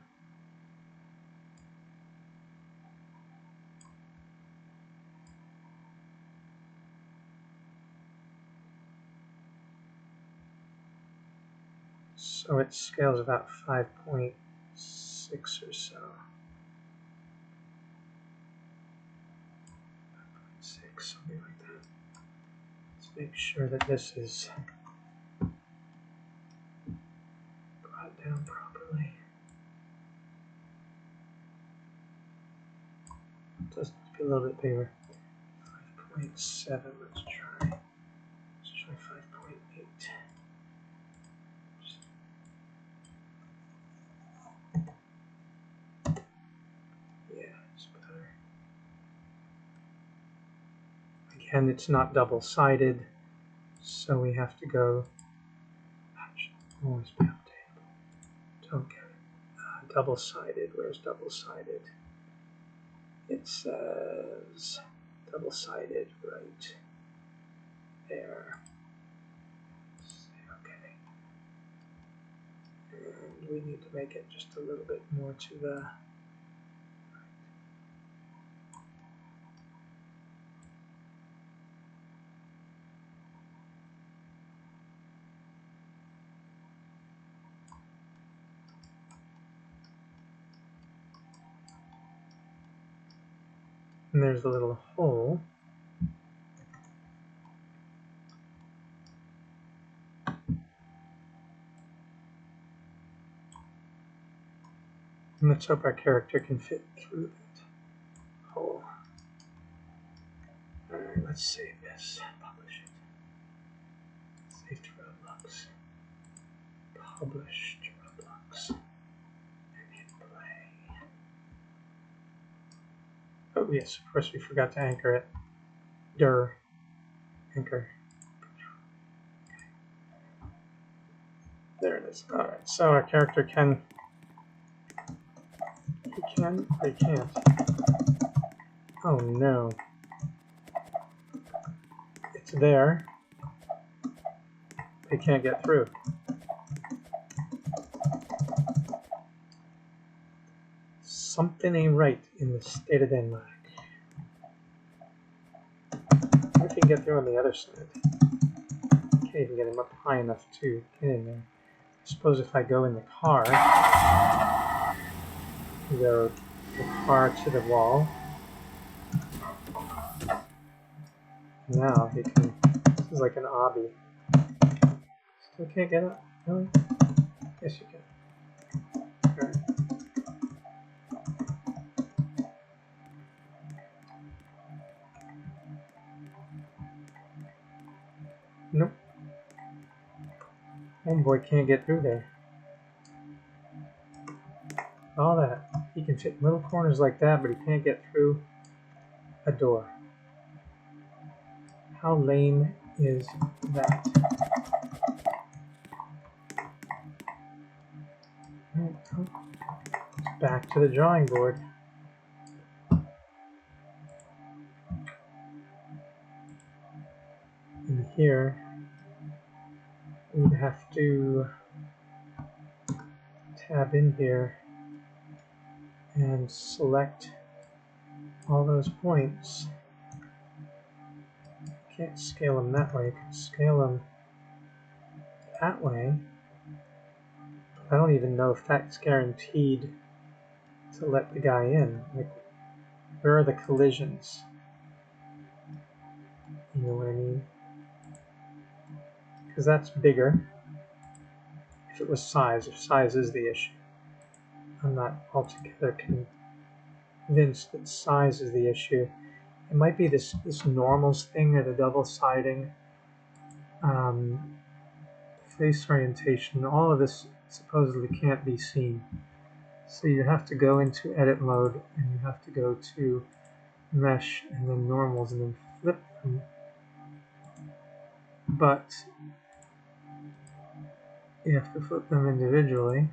So it scales about 5.6 or so. 5.6, something like that. Let's make sure that this is brought down properly. It does need to be a little bit bigger. 5.7, let's try 5.8. Again, it's not double-sided, so we have to go. That should always be updatable. Don't get it. Double-sided. Where's double-sided? It says double-sided right there. Okay. And we need to make it just a little bit more to the. And there's a little hole. And let's hope our character can fit through that hole. Alright, let's save this. Publish it. Save to Roblox. Publish to Roblox. And hit play. Oh yes, of course we forgot to anchor it. Anchor. Okay. There it is. Alright, so our character can. He can, but he can't. Oh no. It's there. They can't get through. Something ain't right in the state of Denmark. I can get there on the other side. Can't even get him up high enough to get in there. I suppose if I go in the car, go the car to the wall. Now he can. This is like an obby. Still can't get up, really? Yes, you can. Alright. Nope. Homeboy can't get through there. All that. He can fit little corners like that, but he can't get through a door. How lame is that? Back to the drawing board. And here, we'd have to tab in here and select all those points. Can't scale them that way. You can scale them that way. I don't even know if that's guaranteed to let the guy in. Like, where are the collisions? You know what I mean? Because that's bigger. If it was size, if size is the issue. I'm not altogether convinced that size is the issue. It might be this normals thing or the double siding, face orientation. All of this supposedly can't be seen. So you have to go into edit mode and you have to go to mesh and then normals and then flip them. But you have to flip them individually.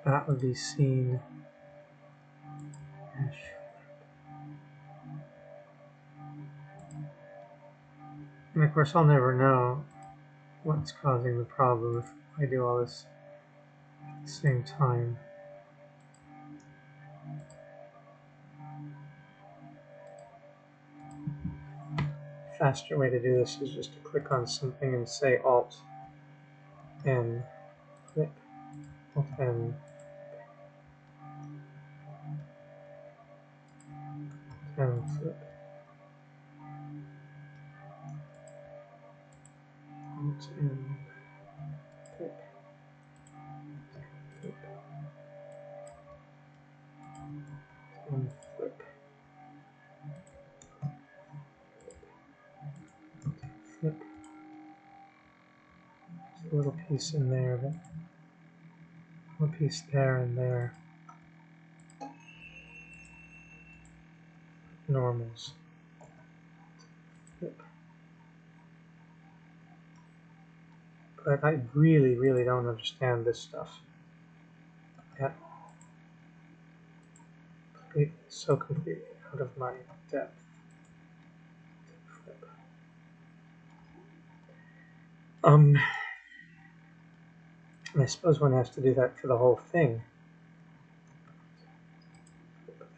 That would be seen. Mesh. And of course I'll never know what's causing the problem if I do all this at the same time. Faster way to do this is just to click on something and say Alt and flip, Alt and flip, Alt and flip, flip, and flip, flip. There's a little piece in there, but a little piece there and there. Normals. Flip. But I really, really don't understand this stuff at all. So completely out of my depth. Flip. I suppose one has to do that for the whole thing.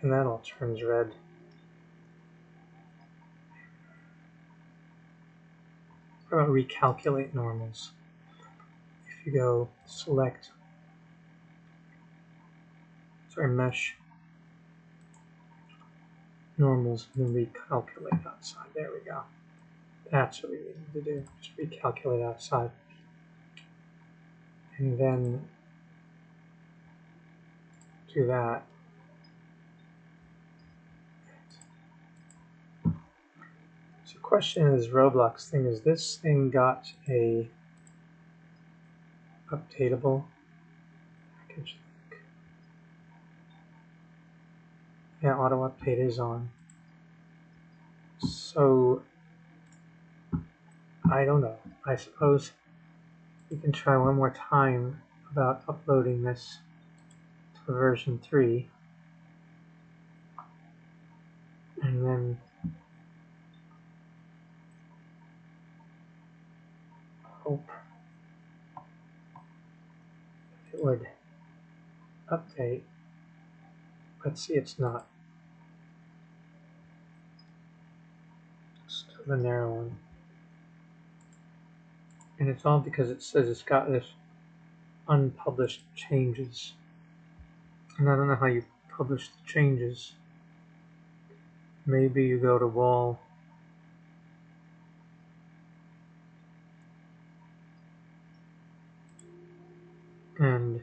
And that all turns red. What about recalculate normals? If you go select, mesh, normals, and then recalculate outside. There we go. That's what we need to do. Just recalculate outside. And then do that. So the question is, Roblox thing, is this thing got a updatable package link? Yeah, auto update is on. So I don't know. I suppose we can try one more time about uploading this to version 3. And then hope it would update. Let's see, it's not. Still the narrow one. And it's all because it says it's got this unpublished changes. And I don't know how you publish the changes. Maybe you go to wall and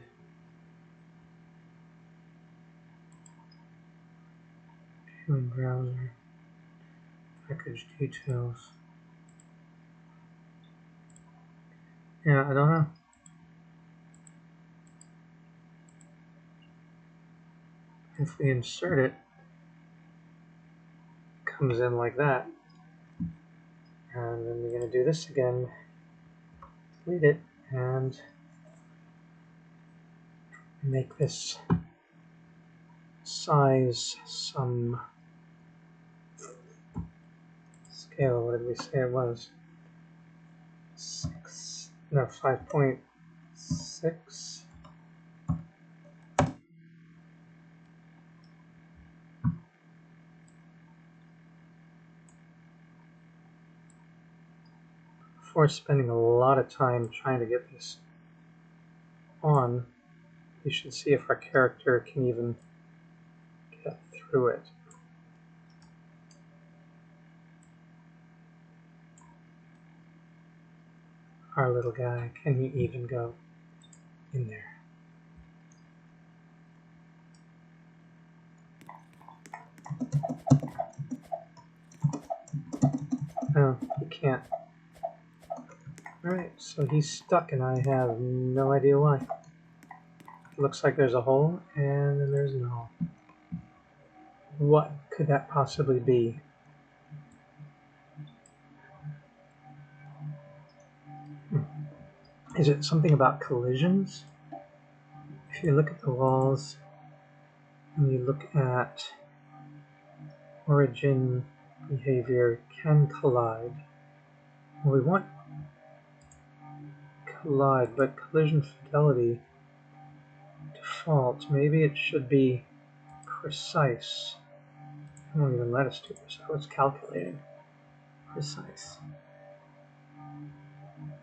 human browser, package details. Yeah, I don't know. If we insert it, it comes in like that. And then we're going to do this again, delete it, and make this size some scale. What did we say it was? 5.6. Before spending a lot of time trying to get this on, we should see if our character can even get through it. Our little guy, can he even go in there? No, he can't. Alright, so he's stuck and I have no idea why. It looks like there's a hole, and then there's no hole. What could that possibly be? Is it something about collisions? If you look at the walls, and you look at origin behavior can collide. Well, we want collide, but collision fidelity default. Maybe it should be precise. It won't even let us do this. Oh, it's calculating. Precise.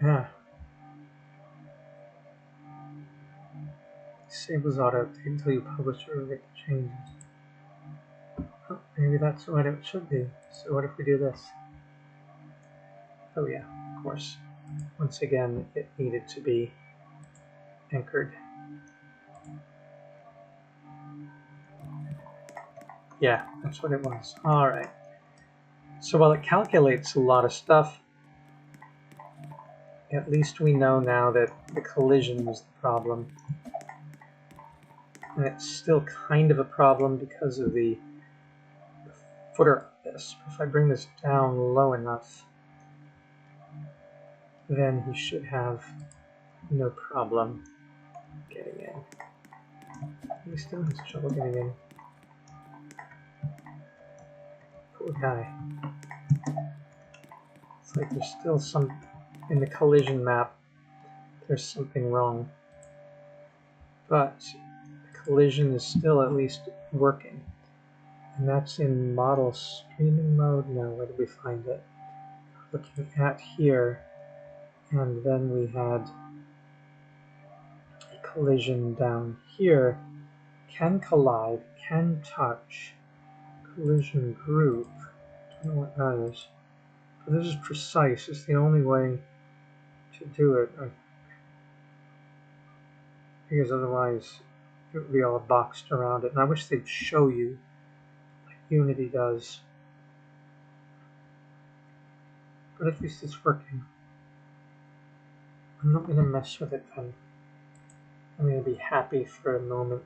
Yeah. Disables auto update until you publish or make the changes. Oh, maybe that's what it should be. So what if we do this? Oh yeah, of course. Once again, it needed to be anchored. Yeah, that's what it was. All right. So while it calculates a lot of stuff, at least we know now that the collision was the problem. And it's still kind of a problem because of the footer of this. If I bring this down low enough, then he should have no problem getting in. He still has trouble getting in. Poor guy. It's like there's still some, in the collision map, there's something wrong. But the collision is still at least working. And that's in model streaming mode. Now, where did we find it? Looking at here, and then we had a collision down here. Can collide, can touch, collision group. Don't know what that is. But this is precise. It's the only way to do it. Because otherwise it would be all boxed around it. And I wish they'd show you like Unity does. But at least it's working. I'm not going to mess with it then. I'm going to be happy for a moment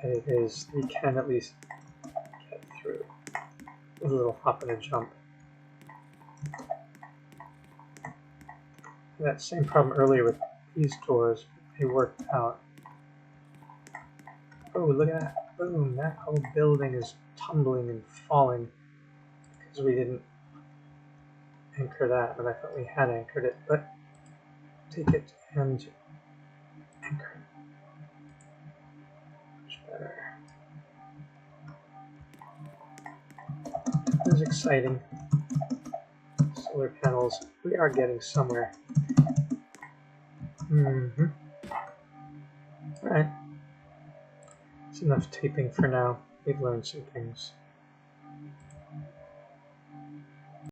that it is. We can at least get through with a little hop and a jump. That same problem earlier with these doors, they worked out. Oh, look at that. Boom, that whole building is tumbling and falling because we didn't anchor that, but I thought we had anchored it. But take it and Anchor. Much better. This is exciting. Solar panels. We are getting somewhere. Mm-hmm. Alright. It's enough taping for now. We've learned some things.